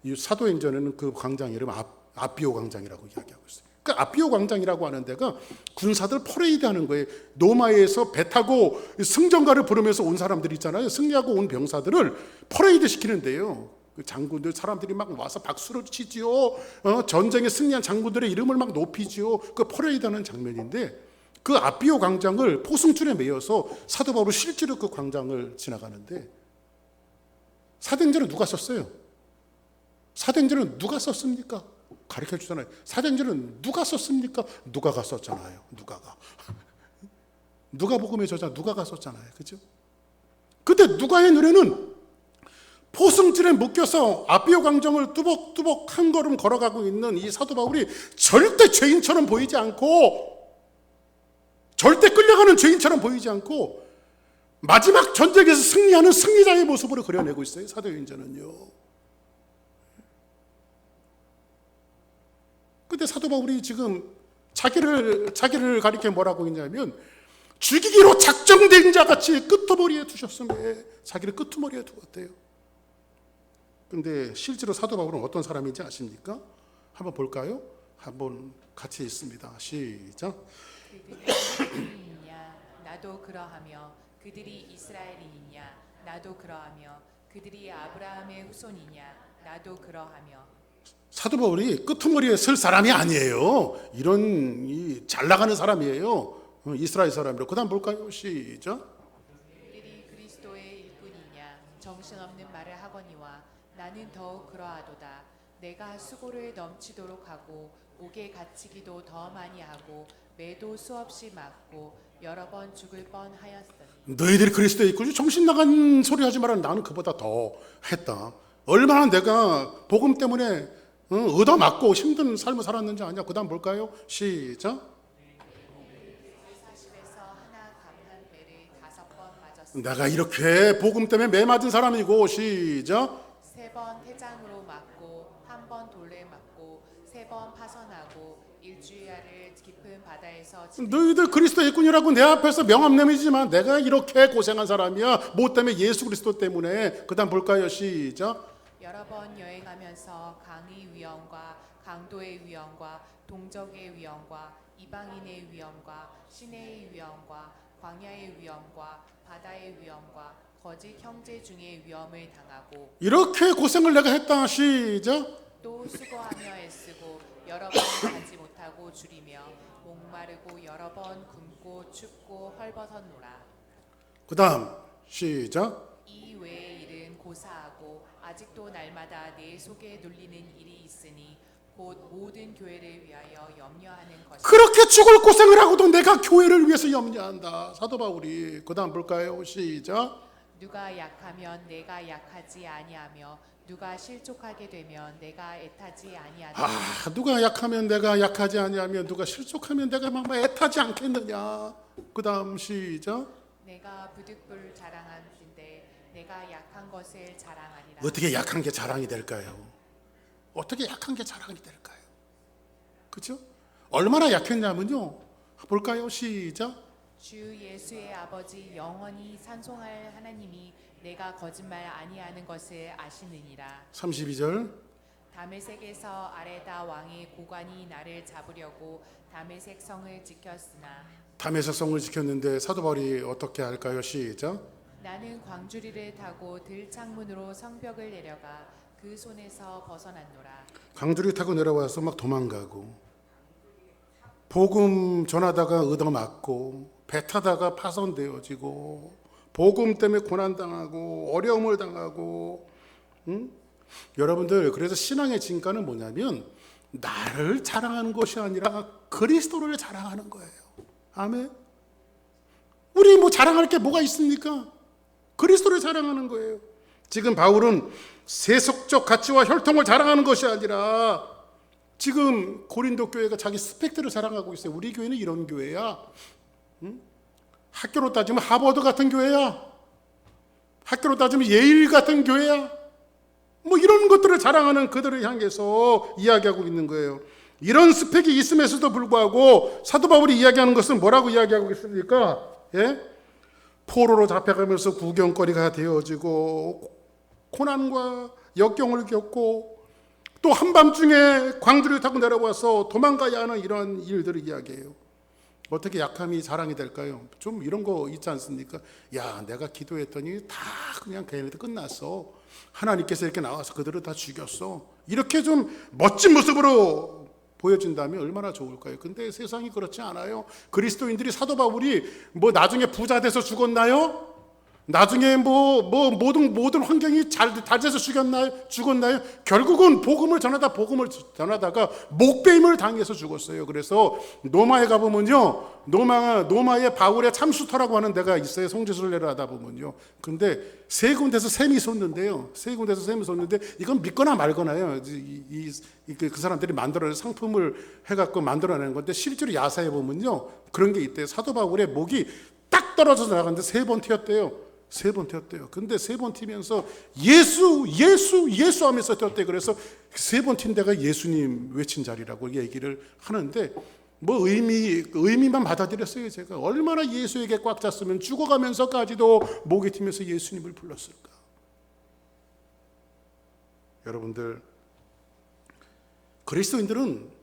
S1: 이 사도행전에는 그 광장 이름 아비오 광장이라고 이야기하고 있어요. 그 아비오 광장이라고 하는 데가 군사들 퍼레이드 하는 거예요. 로마에서 배 타고 승전가를 부르면서 온 사람들 있잖아요. 승리하고 온 병사들을 퍼레이드 시키는데요. 그 장군들, 사람들이 막 와서 박수를 치지요. 전쟁에 승리한 장군들의 이름을 막 높이지요. 그 퍼레이드 하는 장면인데, 그 아비오 광장을 포승줄에 매여서 사도 바울은 실제로 그 광장을 지나가는데, 사도행전은 누가 썼어요? 사도행전은 누가 썼습니까? 가르쳐 주잖아요. 사도행전은 누가 썼습니까? 누가가 썼잖아요. 누가가. 누가복음의 저자 누가가 썼잖아요. 그죠? 근데 누가의 눈에는 포승줄에 묶여서 아비오 광정을 뚜벅뚜벅 한 걸음 걸어가고 있는 이 사도 바울이 절대 죄인처럼 보이지 않고, 절대 끌려가는 죄인처럼 보이지 않고 마지막 전쟁에서 승리하는 승리자의 모습으로 그려내고 있어요. 사도행전은요. 근데 사도 바울이 지금 자기를 가리켜 뭐라고 했냐면, 죽이기로 작정된 자 같이 끄트머리에 두셨음에 자기를 끄트머리에 두었대요. 근데 실제로 사도 바울은 어떤 사람인지 아십니까? 한번 볼까요? 한번 같이 읽습니다. 시작.
S2: 그들이 이스라엘이냐 나도 그러하며 그들이 이스라엘이냐 나도 그러하며 그들이 아브라함의 후손이냐 나도 그러하며.
S1: 사도 바울이 끄트머리에 설 사람이 아니에요. 이런 잘 나가는 사람이에요. 이스라엘 사람이로. 그다음 볼까요? 시작.
S2: 그들이 그리스도의 일꾼이냐 정신없는 말을 하거니와 나는 더욱 그러하도다. 내가 수고를 넘치도록 하고 옥에 갇히기도 더 많이 하고 매도 수없이 맞고 여러 번 죽을 뻔하였으니.
S1: 너희들이 그리스도의 일꾼이 정신 나간 소리 하지 마라. 나는 그보다 더 했다. 얼마나 내가 복음 때문에 얻어맞고 힘든 삶을 살았는지 아냐. 그다음 볼까요? 시작. 내가 이렇게 복음 때문에 매 맞은 사람이고, 시작.
S2: 3번 태장으로 맞고 1번 돌에 맞고 3번 파선하고 일주일을 깊은 바다에서
S1: 너희들 그리스도 일꾼이라고 내 앞에서 명함 내미지만 내가 이렇게 고생한 사람이야. 뭐 때문에? 예수 그리스도 때문에. 그 다음 볼까요? 시작.
S2: 여러 번 여행하면서 강의 위험과 강도의 위험과 동적의 위험과 이방인의 위험과 시내의 위험과 광야의 위험과 바다의 위험과 거짓 형제 중의 위험을 당하고.
S1: 이렇게 고생을 내가 했다. 시작.
S2: 또 수고하며 애쓰고 여러 번 가지 못하고 줄이며 목마르고 여러 번 굶고 춥고 헐벗었노라.
S1: 그 다음 시작.
S2: 이 외의 일은 고사하고 아직도 날마다 내 속에 눌리는 일이 있으니 곧 모든 교회를 위하여 염려하는 것이다.
S1: 그렇게 죽을 고생을 하고도 내가 교회를 위해서 염려한다. 사도 바울이. 그 다음 볼까요? 시작.
S2: 누가 약하면 내가 약하지 아니하며 누가 실족하게 되면 내가 애타지 아니하다.
S1: 누가 약하면 내가 약하지 아니하며 누가 실족하면 내가 막 애타지 않겠느냐. 그 다음 시작.
S2: 내가 부득불 자랑하는데 내가 약한 것을 자랑하리라.
S1: 어떻게 약한 게 자랑이 될까요? 어떻게 약한 게 자랑이 될까요? 그렇죠? 얼마나 약했냐면요. 볼까요? 시작.
S2: 주 예수의 아버지 영원히 찬송할 하나님이 내가 거짓말 아니하는 것을 아시느니라.
S1: 32절.
S2: 다메섹에서 아레다 왕의 고관이 나를 잡으려고 다메섹 성을 지켰으나.
S1: 다메섹 성을 지켰는데 사도 바울이 어떻게 할까요? 시작.
S2: 나는 광주리를 타고 들창문으로 성벽을 내려가 그 손에서 벗어났노라.
S1: 강주리 타고 내려와서 막 도망가고, 복음 전하다가 얻어맞고, 배 타다가 파손되어지고, 복음 때문에 고난당하고 어려움을 당하고. 여러분들, 그래서 신앙의 진가는 뭐냐면 나를 자랑하는 것이 아니라 그리스도를 자랑하는 거예요. 아멘. 우리 뭐 자랑할 게 뭐가 있습니까? 그리스도를 자랑하는 거예요. 지금 바울은 세속적 가치와 혈통을 자랑하는 것이 아니라 지금 고린도 교회가 자기 스펙들을 자랑하고 있어요. 우리 교회는 이런 교회야. 학교로 따지면 하버드 같은 교회야. 학교로 따지면 예일 같은 교회야. 뭐 이런 것들을 자랑하는 그들을 향해서 이야기하고 있는 거예요. 이런 스펙이 있음에도 불구하고 사도 바울이 이야기하는 것은 뭐라고 이야기하고 있습니까? 예? 포로로 잡혀가면서 구경거리가 되어지고 고난과 역경을 겪고 또 한밤중에 광주를 타고 내려와서 도망가야 하는 이런 일들을 이야기해요. 어떻게 약함이 자랑이 될까요? 좀 이런 거 있지 않습니까? 야, 내가 기도했더니 다 그냥 걔네들 끝났어. 하나님께서 이렇게 나와서 그들을 다 죽였어. 이렇게 좀 멋진 모습으로 보여진다면 얼마나 좋을까요? 근데 세상이 그렇지 않아요. 그리스도인들이 사도 바울이 뭐 나중에 부자 돼서 죽었나요? 나중에 모든 환경이 잘 돼서 죽었나요? 결국은 복음을 전하다가 목배임을 당해서 죽었어요. 그래서 로마에 가보면요, 로마에 바울의 참수터라고 하는 데가 있어요. 성지순례를 하다 보면요. 근데 세 군데서 샘이 솟는데요. 이건 믿거나 말거나요. 그 사람들이 만들어낸 상품을 해갖고 만들어내는 건데, 실제로 야사에 보면요, 그런 게 있대요. 사도 바울의 목이 딱 떨어져서 나갔는데 3번 튀었대요. 근데 3번 튀면서 예수 하면서 튀었대요. 그래서 3번 튄 데가 예수님 외친 자리라고 얘기를 하는데, 의미만 받아들였어요. 제가 얼마나 예수에게 꽉 찼으면 죽어가면서까지도 목이 튀면서 예수님을 불렀을까. 여러분들, 그리스도인들은,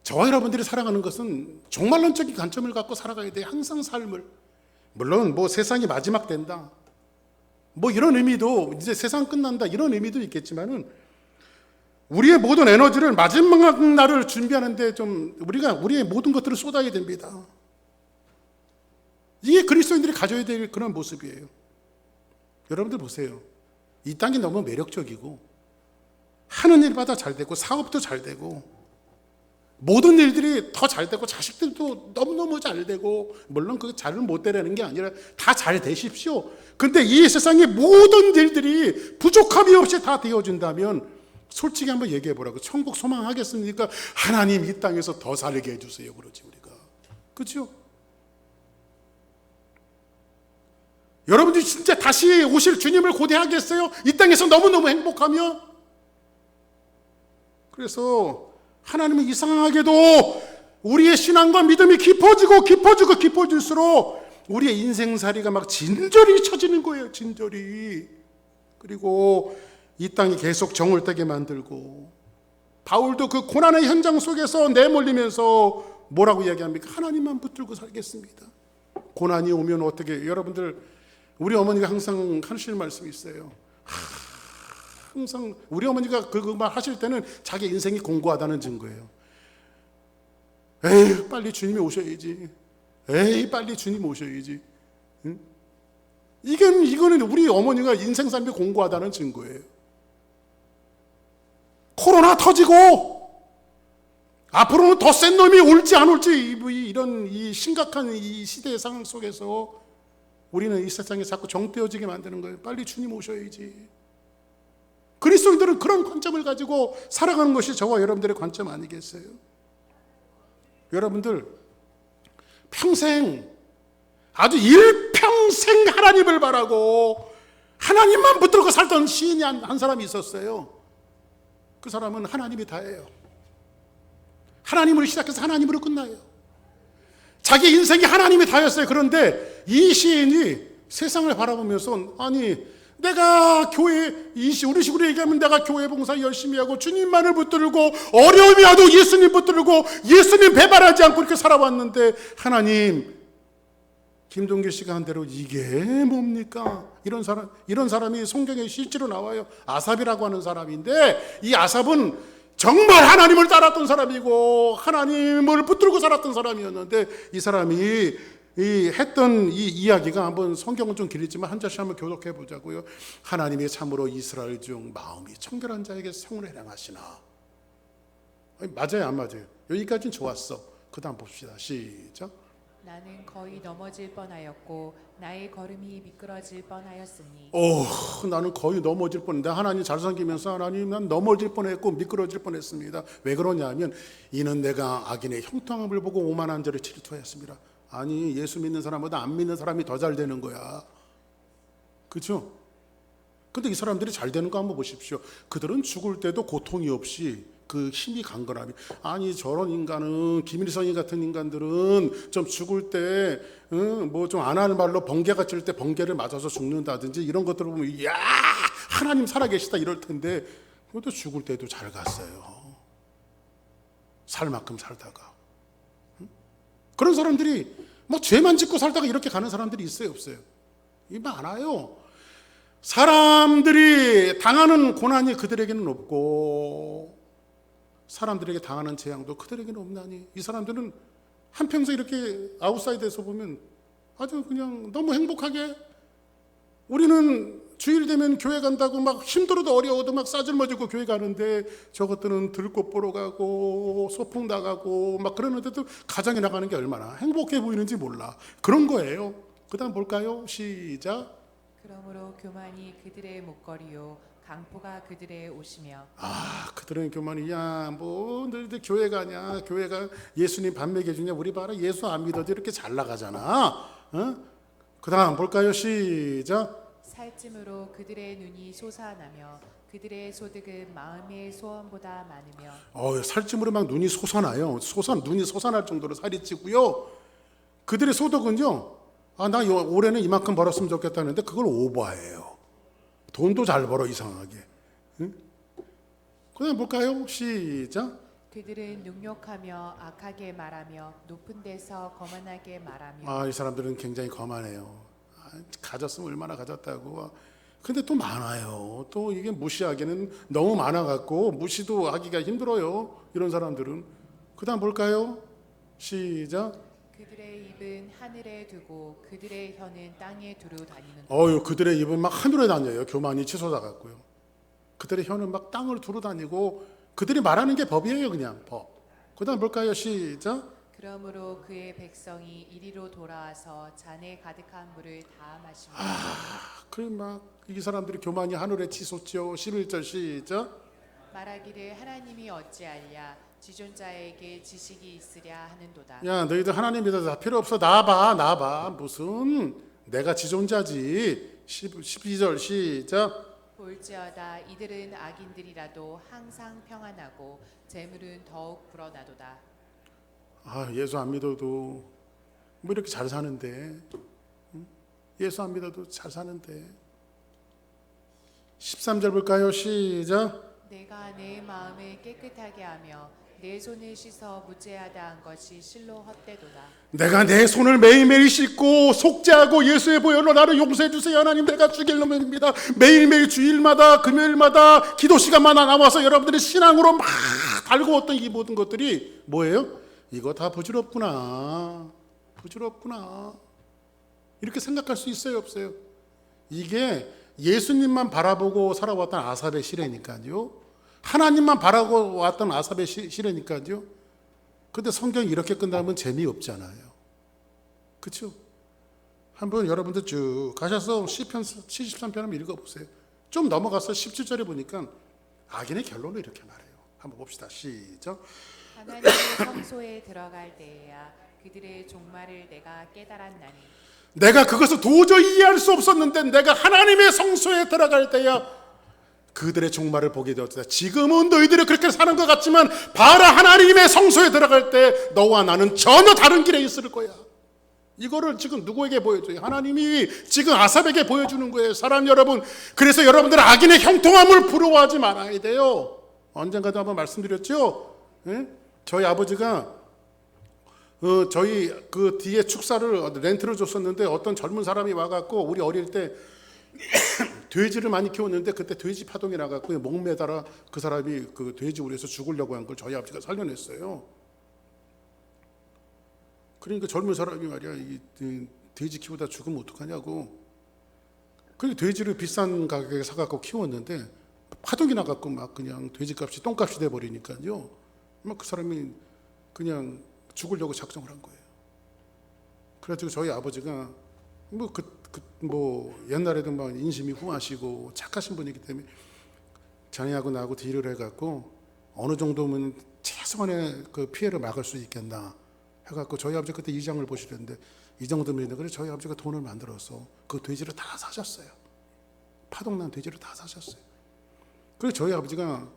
S1: 저와 여러분들이 살아가는 것은 종말론적인 관점을 갖고 살아가야 돼요. 항상 삶을. 물론 세상이 마지막 된다, 이런 의미도, 이제 세상 끝난다, 이런 의미도 있겠지만은, 우리의 모든 에너지를 마지막 날을 준비하는데 우리가 우리의 모든 것들을 쏟아야 됩니다. 이게 그리스도인들이 가져야 될 그런 모습이에요. 여러분들 보세요. 이 땅이 너무 매력적이고 하는 일마다 잘 되고 사업도 잘 되고 모든 일들이 더 잘 되고 자식들도 너무너무 잘 되고, 물론 그 잘을 못 되라는 게 아니라 다 잘 되십시오. 근데 이 세상의 모든 일들이 부족함이 없이 다 되어준다면 솔직히 한번 얘기해 보라고. 천국 소망하겠습니까? 하나님 이 땅에서 더 살게 해주세요. 그러지 우리가. 그렇죠? 여러분들이 진짜 다시 오실 주님을 고대하겠어요? 이 땅에서 너무너무 행복하며? 그래서 하나님은 이상하게도 우리의 신앙과 믿음이 깊어질수록 우리의 인생살이가 막 진절이 쳐지는 거예요. 진절이. 그리고 이 땅이 계속 정을되게 만들고, 바울도 그 고난의 현장 속에서 내몰리면서 뭐라고 이야기합니까? 하나님만 붙들고 살겠습니다. 고난이 오면 어떻게, 여러분들, 우리 어머니가 항상 하시는 말씀이 있어요. 항상 우리 어머니가 그 말 하실 때는 자기 인생이 공고하다는 증거예요. 에이, 빨리 주님이 오셔야지. 빨리 주님 오셔야지. 응? 이거는 우리 어머니가 인생 삶이 공고하다는 증거예요. 코로나 터지고 앞으로는 더 센 놈이 올지 안 올지, 이런 이 심각한 이 시대의 상황 속에서 우리는 이 세상에 자꾸 정떼어지게 만드는 거예요. 빨리 주님 오셔야지. 그리스도인들은 그런 관점을 가지고 살아가는 것이 저와 여러분들의 관점 아니겠어요? 여러분들, 평생, 아주 일평생 하나님을 바라고 하나님만 붙들고 살던 시인이 한 사람이 있었어요. 그 사람은 하나님이 다예요. 하나님으로 시작해서 하나님으로 끝나요. 자기 인생이 하나님이 다였어요. 그런데 이 시인이 세상을 바라보면서, 아니, 내가 우리 식으로 얘기하면 내가 교회 봉사 열심히 하고 주님만을 붙들고 어려움이 와도 예수님 붙들고 예수님 배반하지 않고 이렇게 살아왔는데, 하나님, 김동길 씨가 한 대로 이게 뭡니까? 이런 사람이 성경에 실제로 나와요. 아삽이라고 하는 사람인데, 이 아삽은 정말 하나님을 따랐던 사람이고 하나님을 붙들고 살았던 사람이었는데, 이 사람이 했던 이 이야기가, 한번 성경은 좀 길지만 한 절씩 한번 교독해 보자고요. 하나님이 참으로 이스라엘 중 마음이 청결한 자에게 성을 행하시나. 맞아요, 안 맞아요? 여기까지는 좋았어. 그 다음 봅시다. 시작.
S2: 나는 거의 넘어질 뻔하였고 나의 걸음이 미끄러질 뻔하였으니.
S1: 나는 거의 넘어질 뻔했는데, 하나님 잘 섬기면서 하나님, 난 넘어질 뻔했고 미끄러질 뻔했습니다. 왜 그러냐면, 이는 내가 악인의 형통함을 보고 오만한 자를 질투하였습니다. 아니, 예수 믿는 사람보다 안 믿는 사람이 더 잘 되는 거야. 그렇죠? 근데 이 사람들이 잘 되는 거 한번 보십시오. 그들은 죽을 때도 고통이 없이 그 힘이 강건함이. 아니, 저런 인간은, 김일성이 같은 인간들은 좀 죽을 때 좀 안 하는 말로 번개가 칠 때 번개를 맞아서 죽는다든지 이런 것들을 보면, 이야, 하나님 살아계시다 이럴 텐데, 그것도 죽을 때도 잘 갔어요. 살 만큼 살다가. 그런 사람들이 죄만 짓고 살다가 이렇게 가는 사람들이 있어요, 없어요? 이 많아요. 사람들이 당하는 고난이 그들에게는 없고 사람들에게 당하는 재앙도 그들에게는 없나니, 이 사람들은 한평생 이렇게 아웃사이드에서 보면 아주 그냥 너무 행복하게 우리는 주일 되면 교회 간다고 막 힘들어도 어려워도 막 싸질머지고 교회 가는데 저것들은 들꽃 보러 가고 소풍 나가고 막 그러는데도 가정에 나가는 게 얼마나 행복해 보이는지 몰라. 그런 거예요. 그 다음 볼까요? 시작.
S2: 그러므로 교만이 그들의 목걸이요 강포가 그들의 옷이며
S1: 그들은 교만이 야뭐 너희들 교회 가냐, 교회가 예수님 밥 먹여주냐, 우리 봐라 예수 안 믿어도 이렇게 잘 나가잖아. 그 다음 볼까요? 시작.
S2: 살찜으로 그들의 눈이 솟아나며 그들의 소득은 마음의 소원보다 많으며
S1: 살찜으로 막 눈이 솟아나요. 눈이 솟아날 정도로 살이 찌고요. 그들의 소득은요, 나 올해는 이만큼 벌었으면 좋겠다는데 그걸 오버해요. 돈도 잘 벌어 이상하게. 그다음 볼까요? 시작.
S2: 그들은 능욕하며 악하게 말하며 높은 데서 거만하게 말하며
S1: 이 사람들은 굉장히 거만해요. 가졌으면 얼마나 가졌다고. 근데 또 많아요. 또 이게 무시하기는 너무 많아갖고 무시도 하기가 힘들어요. 이런 사람들은. 그다음 볼까요? 시작.
S2: 그들의 입은 하늘에 두고 그들의 혀는 땅에 두루 다니는
S1: 그들의 입은 막 하늘에 다녀요. 교만이 치솟아 갖고요. 그들의 혀는 막 땅을 두루 다니고 그들이 말하는 게 법이에요, 그냥 법. 그다음 볼까요? 시작.
S2: 그러므로 그의 백성이 이리로 돌아와서 잔에 가득한 물을 다 마시며
S1: 그래 막 이 사람들이 교만이 하늘에 치솟죠. 11절 시작.
S2: 말하기를 하나님이 어찌하랴 지존자에게 지식이 있으랴 하는도다.
S1: 야 너희들 하나님 믿어서 다 필요 없어. 나봐 무슨 내가 지존자지. 12절 시작.
S2: 볼지어다 이들은 악인들이라도 항상 평안하고 재물은 더욱 불어나도다.
S1: 예수 안 믿어도 뭐 이렇게 잘 사는데, 예수 안 믿어도 잘 사는데. 13절 볼까요? 시작.
S2: 내가 내 마음을 깨끗하게 하며 내 손을 씻어 무죄하다 한 것이 실로 헛되도다.
S1: 내가 내 손을 매일매일 씻고 속죄하고 예수의 보혈로 나를 용서해 주세요. 하나님 내가 죽일 놈입니다. 매일매일 주일마다 금요일마다 기도 시간마다 나와서 여러분들의 신앙으로 막 달구었던 이 모든 것들이 뭐예요? 이거 다 부질없구나. 이렇게 생각할 수 있어요, 없어요? 이게 예수님만 바라보고 살아왔던 아삽의 시래니까요. 하나님만 바라고 왔던 아삽의 시래니까요. 근데 성경이 이렇게 끝나면 재미없잖아요. 그렇죠? 한번 여러분들 쭉 가셔서 시편 73편 한번 읽어보세요. 좀 넘어가서 17절에 보니까 악인의 결론을 이렇게 말해요. 한번 봅시다. 시작.
S2: 하나님의 성소에 들어갈 때에야 그들의 종말을 내가 깨달았나니
S1: 내가 그것을 도저히 이해할 수 없었는데 내가 하나님의 성소에 들어갈 때야 그들의 종말을 보게 되었다. 지금은 너희들이 그렇게 사는 것 같지만 봐라 하나님의 성소에 들어갈 때 너와 나는 전혀 다른 길에 있을 거야. 이거를 지금 누구에게 보여줘요? 하나님이 지금 아삽에게 보여주는 거예요. 사람 여러분, 그래서 여러분들 악인의 형통함을 부러워하지 말아야 돼요. 언젠가도 한번 말씀드렸죠? 저희 아버지가 저희 그 뒤에 축사를 렌트를 줬었는데 어떤 젊은 사람이 와갖고 우리 어릴 때 돼지를 많이 키웠는데 그때 돼지 파동이 나갖고 목 매달아 그 사람이 그 돼지 우리에서 죽으려고 한 걸 저희 아버지가 살려냈어요. 그러니까 젊은 사람이 말이야 이 돼지 키우다 죽으면 어떡하냐고. 그러니까 돼지를 비싼 가격에 사갖고 키웠는데 파동이 나갖고 막 그냥 돼지값이 똥값이 돼버리니까요. 막 그 사람이 그냥 죽으려고 작정을 한 거예요. 그래가지고 저희 아버지가 뭐 옛날에도 막 인심이 후하시고 착하신 분이기 때문에 자네하고 나하고 딜을 해갖고 어느 정도면 최소한의 그 피해를 막을 수 있겠나 해갖고 저희 아버지 그때 이장을 보시는데 이 정도면 그래 저희 아버지가 돈을 만들어서 그 돼지를 다 사셨어요. 파동난 돼지를 다 사셨어요. 그래서 저희 아버지가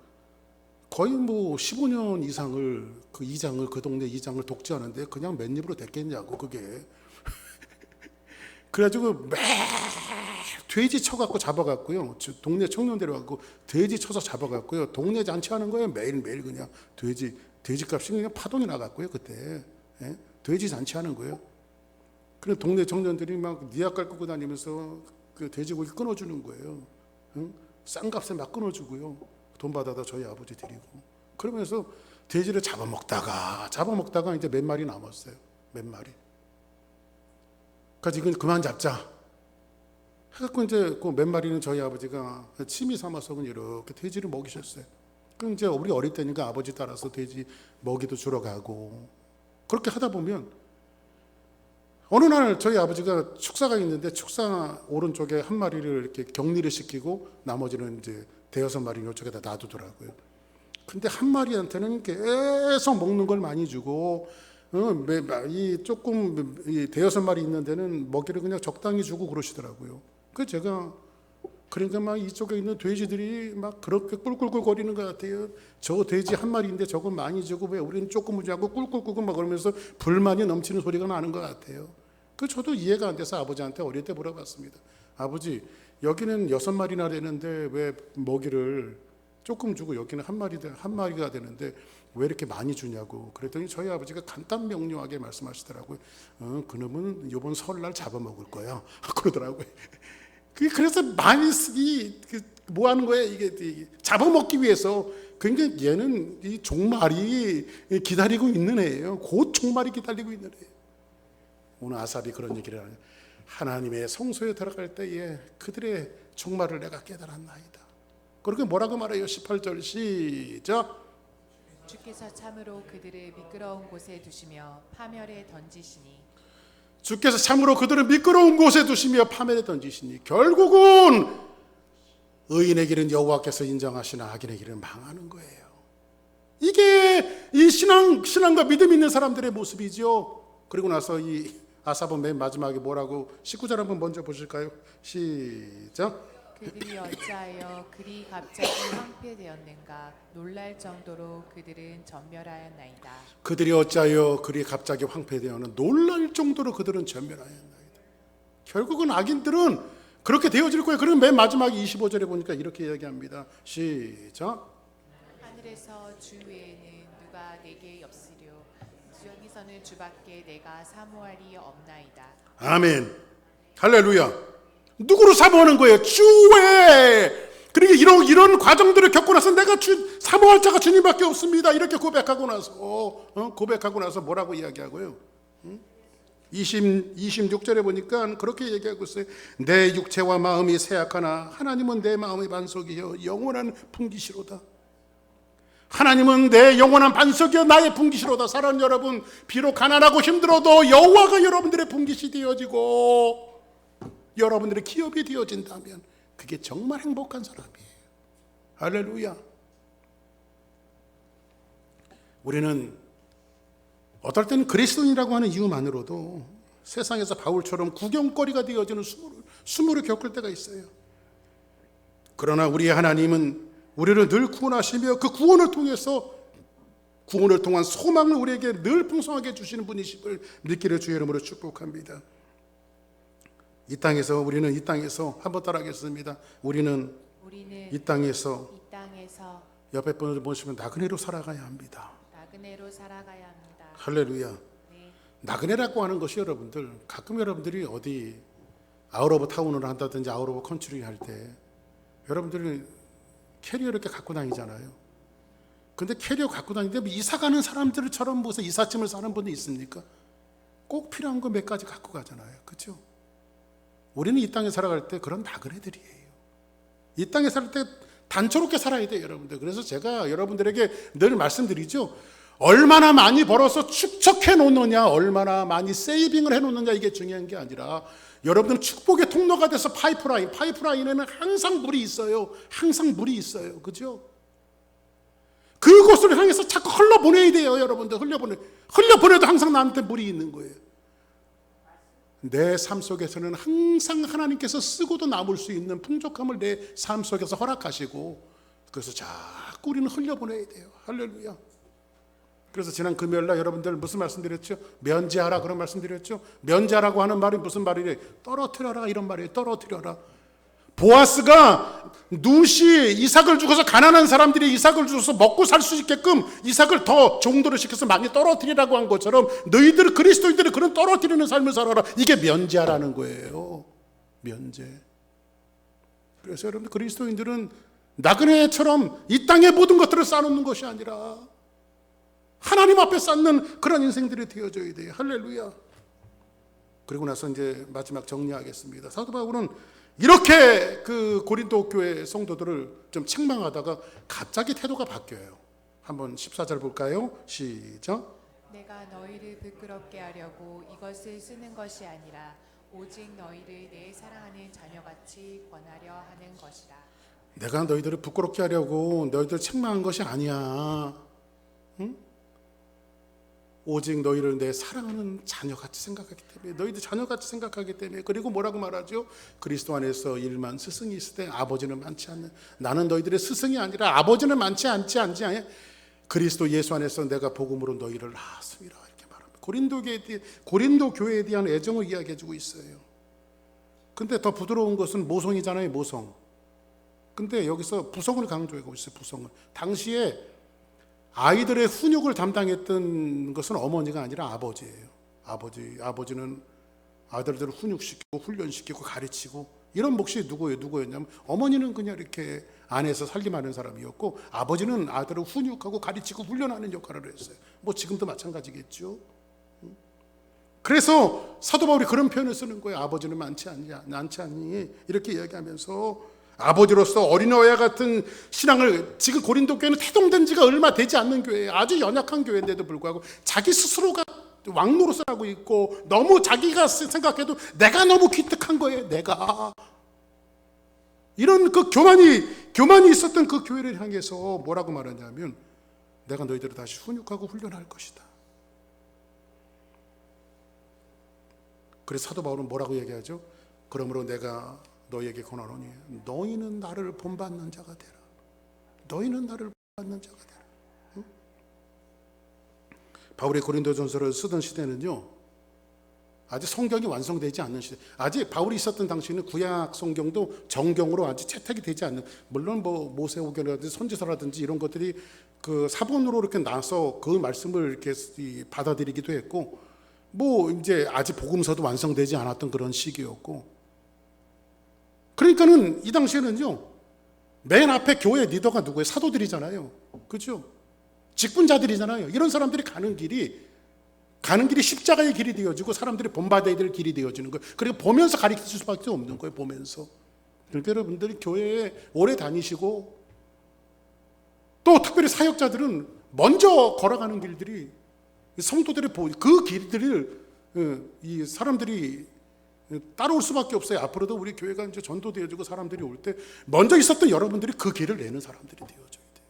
S1: 거의 뭐 15년 이상을 그 이장을 그 동네 이장을 독재하는데 그냥 맨입으로 됐겠냐고 그게. 그래가지고 매 돼지 쳐갖고 잡아갖고요. 동네 청년들이 갖고 돼지 쳐서 잡아갖고요. 동네 잔치하는 거예요. 매일매일 그냥 돼지값이 그냥 파동이 나갔고요. 그때 돼지 잔치하는 거예요. 그래 동네 청년들이 막 니약 깔고 다니면서 그 돼지고기 끊어주는 거예요. 싼 값에 막 끊어주고요. 돈 받아다 저희 아버지 드리고. 그러면서 돼지를 잡아먹다가 이제 몇 마리 남았어요. 몇 마리. 그래서 이건 그만 잡자. 해갖고 이제 그 몇 마리는 저희 아버지가 취미 삼아서 이렇게 돼지를 먹이셨어요. 그럼 이제 우리 어릴 때니까 아버지 따라서 돼지 먹이도 주러 가고 그렇게 하다 보면 어느 날 저희 아버지가 축사가 있는데 축사 오른쪽에 한 마리를 이렇게 격리를 시키고 나머지는 이제 대여섯 마리 이쪽에다 놔두더라고요. 근데 한 마리한테는 계속 먹는 걸 많이 주고 이 조금 대여섯 마리 있는 데는 먹이를 그냥 적당히 주고 그러시더라고요. 그 제가 그러니까 막 이쪽에 있는 돼지들이 막 그렇게 꿀꿀꿀 거리는 것 같아요. 저 돼지 한 마리인데 저건 많이 주고 왜 우리는 조금 주고 꿀꿀꿀꿀 막 그러면서 불만이 넘치는 소리가 나는 것 같아요. 그 저도 이해가 안 돼서 아버지한테 어릴 때 물어봤습니다. 아버지, 여기는 6마리나 되는데 왜 먹이를 조금 주고 여기는 한 마리가 되는데 왜 이렇게 많이 주냐고. 그랬더니 저희 아버지가 간단 명료하게 말씀하시더라고요. 그놈은 이번 설날 잡아먹을 거야. 그러더라고요. 그래서 많이 뭐 하는 거예요? 이게 잡아먹기 위해서. 그러니까 얘는 이 종말이 기다리고 있는 애예요. 곧 종말이 기다리고 있는 애예요. 오늘 아삽이 그런 얘기를 하네요. 하나님의 성소에 들어갈 때에 그들의 종말을 내가 깨달았나이다. 그렇게 뭐라고 말해요? 18절 시작.
S2: 주께서 참으로 그들을 미끄러운 곳에 두시며 파멸에 던지시니
S1: 주께서 참으로 그들을 미끄러운 곳에 두시며 파멸에 던지시니 결국은 의인의 길은 여호와께서 인정하시나 악인의 길은 망하는 거예요. 이게 이 신앙과 믿음 있는 사람들의 모습이죠. 그리고 나서 이 아삽은 맨 마지막에 뭐라고 19절 한번 먼저 보실까요? 시작.
S2: 그들이 어찌하여 그리 갑자기 황폐되었는가 놀랄 정도로 그들은 전멸하였나이다.
S1: 그들이 어찌하여 그리 갑자기 황폐되었는 놀랄 정도로 그들은 전멸하였나이다. 결국은 악인들은 그렇게 되어질 거예요. 그리고 맨 마지막 25절에 보니까 이렇게 이야기합니다. 시작.
S2: 하늘에서 주 외에는 누가 내게 없으려 지형에서는 주밖에 내가 사모할 이 없나이다.
S1: 아멘. 할렐루야. 누구로 사모하는 거예요? 주 외에. 그러니까 이런 과정들을 겪고 나서 내가 사모할 자가 주님밖에 없습니다. 이렇게 고백하고 나서 뭐라고 이야기하고요? 26절에 보니까 그렇게 얘기하고 있어요. 내 육체와 마음이 쇠약하나 하나님은 내 마음의 반석이여 영원한 분기시로다. 하나님은 내 영원한 반석이여 나의 분기시로다. 사랑하는 여러분, 비록 가난하고 힘들어도 여호와가 여러분들의 분기시 되어지고 여러분들의 기업이 되어진다면 그게 정말 행복한 사람이에요. 할렐루야. 우리는 어떨 때는 그리스도인이라고 하는 이유만으로도 세상에서 바울처럼 구경거리가 되어지는 수모를 겪을 때가 있어요. 그러나 우리의 하나님은 우리를 늘 구원하시며 그 구원을 통한 소망을 우리에게 늘 풍성하게 주시는 분이심을 믿기를 주의 이름으로 축복합니다. 우리는 이 땅에서 한번 따라하겠습니다. 우리는 이 땅에서 옆에 분을 보시면 나그네로 살아가야 합니다.
S2: 나그네로 살아가야 합니다.
S1: 할렐루야.
S2: 네.
S1: 나그네라고 하는 것이 여러분들 가끔 여러분들이 어디 아웃 오브 타운을 한다든지 아웃 오브 컨트리 할 때 여러분들이 캐리어 이렇게 갖고 다니잖아요. 근데 캐리어 갖고 다니는데 이사 가는 사람들처럼 무슨 이삿짐을 싸는 분이 있습니까? 꼭 필요한 거 몇 가지 갖고 가잖아요. 그렇죠? 우리는 이 땅에 살아갈 때 그런 나그네들이에요. 이 땅에 살 때 단초롭게 살아야 돼요, 여러분들. 그래서 제가 여러분들에게 늘 말씀드리죠. 얼마나 많이 벌어서 축적해 놓느냐, 얼마나 많이 세이빙을 해 놓느냐, 이게 중요한 게 아니라 여러분들은 축복의 통로가 돼서 파이프라인에는 항상 물이 있어요. 항상 물이 있어요. 그죠? 그곳을 향해서 자꾸 흘러보내야 돼요, 여러분들. 흘려보내도 항상 나한테 물이 있는 거예요. 내 삶 속에서는 항상 하나님께서 쓰고도 남을 수 있는 풍족함을 내 삶 속에서 허락하시고 그래서 자꾸 우리는 흘려보내야 돼요. 할렐루야. 그래서 지난 금요일날 여러분들 무슨 말씀드렸죠? 면제하라 그런 말씀드렸죠? 면제하라고 하는 말이 무슨 말이래? 떨어뜨려라 이런 말이에요. 떨어뜨려라. 보아스가 룻이 이삭을 주고서 가난한 사람들이 이삭을 주고서 먹고 살 수 있게끔 이삭을 더 종도를 시켜서 많이 떨어뜨리라고 한 것처럼 너희들 그리스도인들이 그런 떨어뜨리는 삶을 살아라. 이게 면제하라는 거예요. 면제. 그래서 여러분 그리스도인들은 나그네처럼 이 땅의 모든 것들을 쌓아놓는 것이 아니라 하나님 앞에 쌓는 그런 인생들이 되어져야 돼요. 할렐루야. 그리고 나서 이제 마지막 정리하겠습니다. 사도 바울은 이렇게 그 고린도 교회 성도들을 좀 책망하다가 갑자기 태도가 바뀌어요. 한번 14절 볼까요? 시작.
S2: 내가 너희를 부끄럽게 하려고 이것을 쓰는 것이 아니라 오직 너희를 내 사랑하는 자녀같이 권하려 하는 것이라.
S1: 내가 너희들을 부끄럽게 하려고 너희들 책망한 것이 아니야. 응? 오직 너희를 내 사랑하는 자녀같이 생각하기 때문에, 너희들 자녀같이 생각하기 때문에. 그리고 뭐라고 말하죠? 그리스도 안에서 일만 스승이 있을 때 아버지는 많지 않는, 나는 너희들의 스승이 아니라 아버지는 많지 않지 그리스도 예수 안에서 내가 복음으로 너희를 낳았습니다. 이렇게 말합니다. 고린도 교회에 대한 애정을 이야기해주고 있어요. 근데 더 부드러운 것은 모성이잖아요. 모성. 근데 여기서 부성을 강조하고 있어요. 부성을. 당시에 아이들의 훈육을 담당했던 것은 어머니가 아니라 아버지예요. 아버지는 아들들을 훈육시키고 훈련시키고 가르치고, 이런 몫이 누구였냐면 어머니는 그냥 이렇게 안에서 살림하는 사람이었고, 아버지는 아들을 훈육하고 가르치고 훈련하는 역할을 했어요. 뭐 지금도 마찬가지겠죠. 그래서 사도 바울이 그런 표현을 쓰는 거예요. 아버지는 많지 않니? 이렇게 이야기하면서 아버지로서 어린아이와 같은 신앙을, 지금 고린도 교회는 태동된 지가 얼마 되지 않는 교회예요. 아주 연약한 교회인데도 불구하고 자기 스스로가 왕노릇을 하고 있고, 너무 자기가 생각해도 내가 너무 기특한 거예요. 내가 이런 그 교만이 있었던 그 교회를 향해서 뭐라고 말하냐면, 내가 너희들을 다시 훈육하고 훈련할 것이다. 그래서 사도 바울은 뭐라고 얘기하죠? 그러므로 내가 너희에게 권하노니 너희는 나를 본받는 자가 되라. 너희는 나를 본받는 자가 되라. 응? 바울이 고린도전서를 쓰던 시대는요, 아직 성경이 완성되지 않는 시대. 아직 바울이 있었던 당시에는 구약 성경도 정경으로 아직 채택이 되지 않는, 물론 뭐 모세오경이라든지 선지서라든지 이런 것들이 그 사본으로 이렇게 나서 그 말씀을 이렇게 받아들이기도 했고, 뭐 이제 아직 복음서도 완성되지 않았던 그런 시기였고, 그러니까는 이 당시에는요, 맨 앞에 교회 리더가 누구예요? 사도들이잖아요. 그렇죠? 직분자들이잖아요. 이런 사람들이 가는 길이 십자가의 길이 되어지고 사람들이 본받아야 될 길이 되어지는 거예요. 그리고 보면서 가르칠 수밖에 없는 거예요. 보면서. 그러니까 여러분들이 교회에 오래 다니시고, 또 특별히 사역자들은 먼저 걸어가는 길들이, 성도들의 그 길들을 이 사람들이 따라올 수밖에 없어요. 앞으로도 우리 교회가 이제 전도되어지고 사람들이 올 때 먼저 있었던 여러분들이 그 길을 내는 사람들이 되어져야 돼요.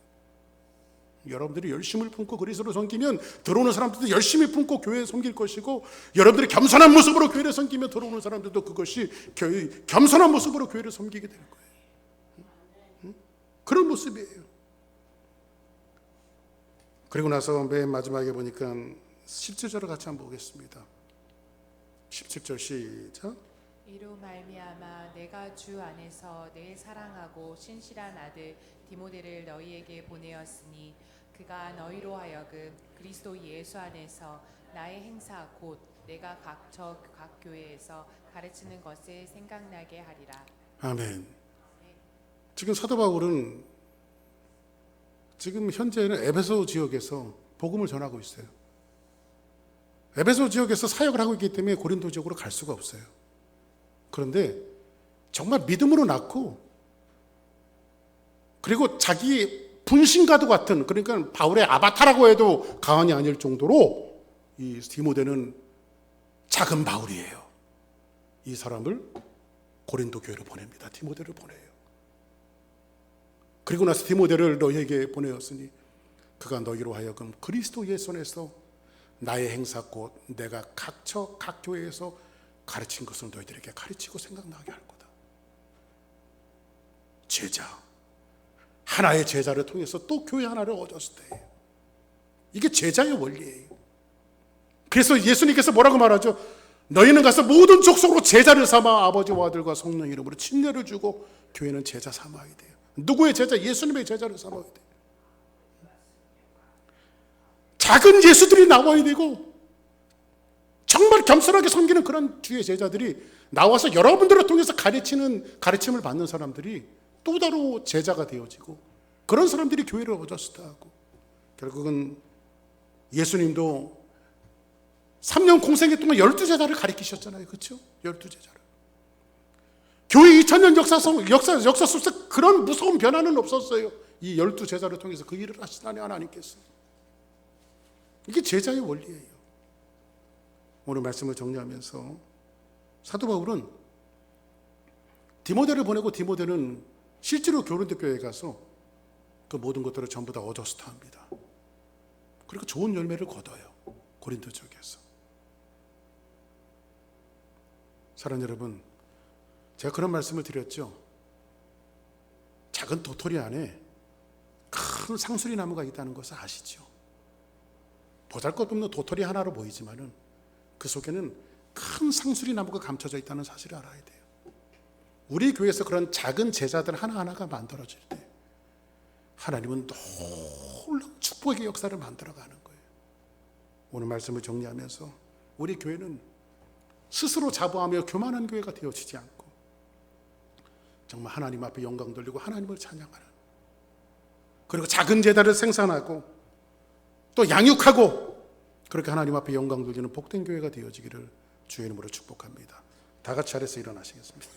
S1: 여러분들이 열심을 품고 그리스도를 섬기면 들어오는 사람들도 열심히 품고 교회에 섬길 것이고, 여러분들이 겸손한 모습으로 교회를 섬기면 들어오는 사람들도 그것이 겸손한 모습으로 교회를 섬기게 될 거예요. 그런 모습이에요. 그리고 나서 맨 마지막에 보니까 17절을 같이 한번 보겠습니다. 17절 시작.
S2: 이로 말미암아 내가 주 안에서 내 사랑하고 신실한 아들 디모데를 너희에게 보내었으니 그가 너희로 하여금 그리스도 예수 안에서 나의 행사 곧 내가 각 교회에서 가르치는 것을 생각나게 하리라.
S1: 아멘. 지금 사도 바울은 지금 현재는 에베소 지역에서 복음을 전하고 있어요. 에베소 지역에서 사역을 하고 있기 때문에 고린도 지역으로 갈 수가 없어요. 그런데 정말 믿음으로 낳고, 그리고 자기 분신과도 같은, 그러니까 바울의 아바타라고 해도 과언이 아닐 정도로 이 디모데는 작은 바울이에요. 이 사람을 고린도 교회로 보냅니다. 디모데를 보내요. 그리고 나서 디모데를 너희에게 보내었으니 그가 너희로 하여금 그리스도 예수 안에서 나의 행사 곧 내가 각 교회에서 가르친 것을 너희들에게 가르치고 생각나게 할 거다. 제자, 하나의 제자를 통해서 또 교회 하나를 얻었을 때, 이게 제자의 원리예요. 그래서 예수님께서 뭐라고 말하죠? 너희는 가서 모든 족속으로 제자를 삼아 아버지와 아들과 성령 이름으로 침례를 주고 교회는 제자 삼아야 돼요. 누구의 제자? 예수님의 제자를 삼아야 돼요. 작은 예수들이 나와야 되고, 정말 겸손하게 섬기는 그런 주의 제자들이 나와서 여러분들을 통해서 가르침을 받는 사람들이 또 다른 제자가 되어지고, 그런 사람들이 교회를 얻었을 때 하고, 결국은 예수님도 3년 공생애 동안 12제자를 가리키셨잖아요. 그렇죠? 12제자를. 교회 2000년 역사 속에서 그런 무서운 변화는 없었어요. 이 12제자를 통해서 그 일을 하시다니 하나님께서. 이게 제자의 원리예요. 오늘 말씀을 정리하면서 사도 바울은 디모데를 보내고 디모데는 실제로 고린도 교회에 가서 그 모든 것들을 전부 다 어저스트 합니다. 그리고 좋은 열매를 거둬요. 고린도 쪽에서. 사랑하는 여러분, 제가 그런 말씀을 드렸죠. 작은 도토리 안에 큰 상수리 나무가 있다는 것을 아시죠? 보잘것없는 도토리 하나로 보이지만은 그 속에는 큰 상수리 나무가 감춰져 있다는 사실을 알아야 돼요. 우리 교회에서 그런 작은 제자들 하나하나가 만들어질 때 하나님은 놀라운 축복의 역사를 만들어가는 거예요. 오늘 말씀을 정리하면서 우리 교회는 스스로 자부하며 교만한 교회가 되어지지 않고 정말 하나님 앞에 영광 돌리고 하나님을 찬양하는, 그리고 작은 제자를 생산하고 또 양육하고 그렇게 하나님 앞에 영광 돌리는 복된 교회가 되어지기를 주의 이름으로 축복합니다. 다 같이 자리에서 일어나시겠습니다.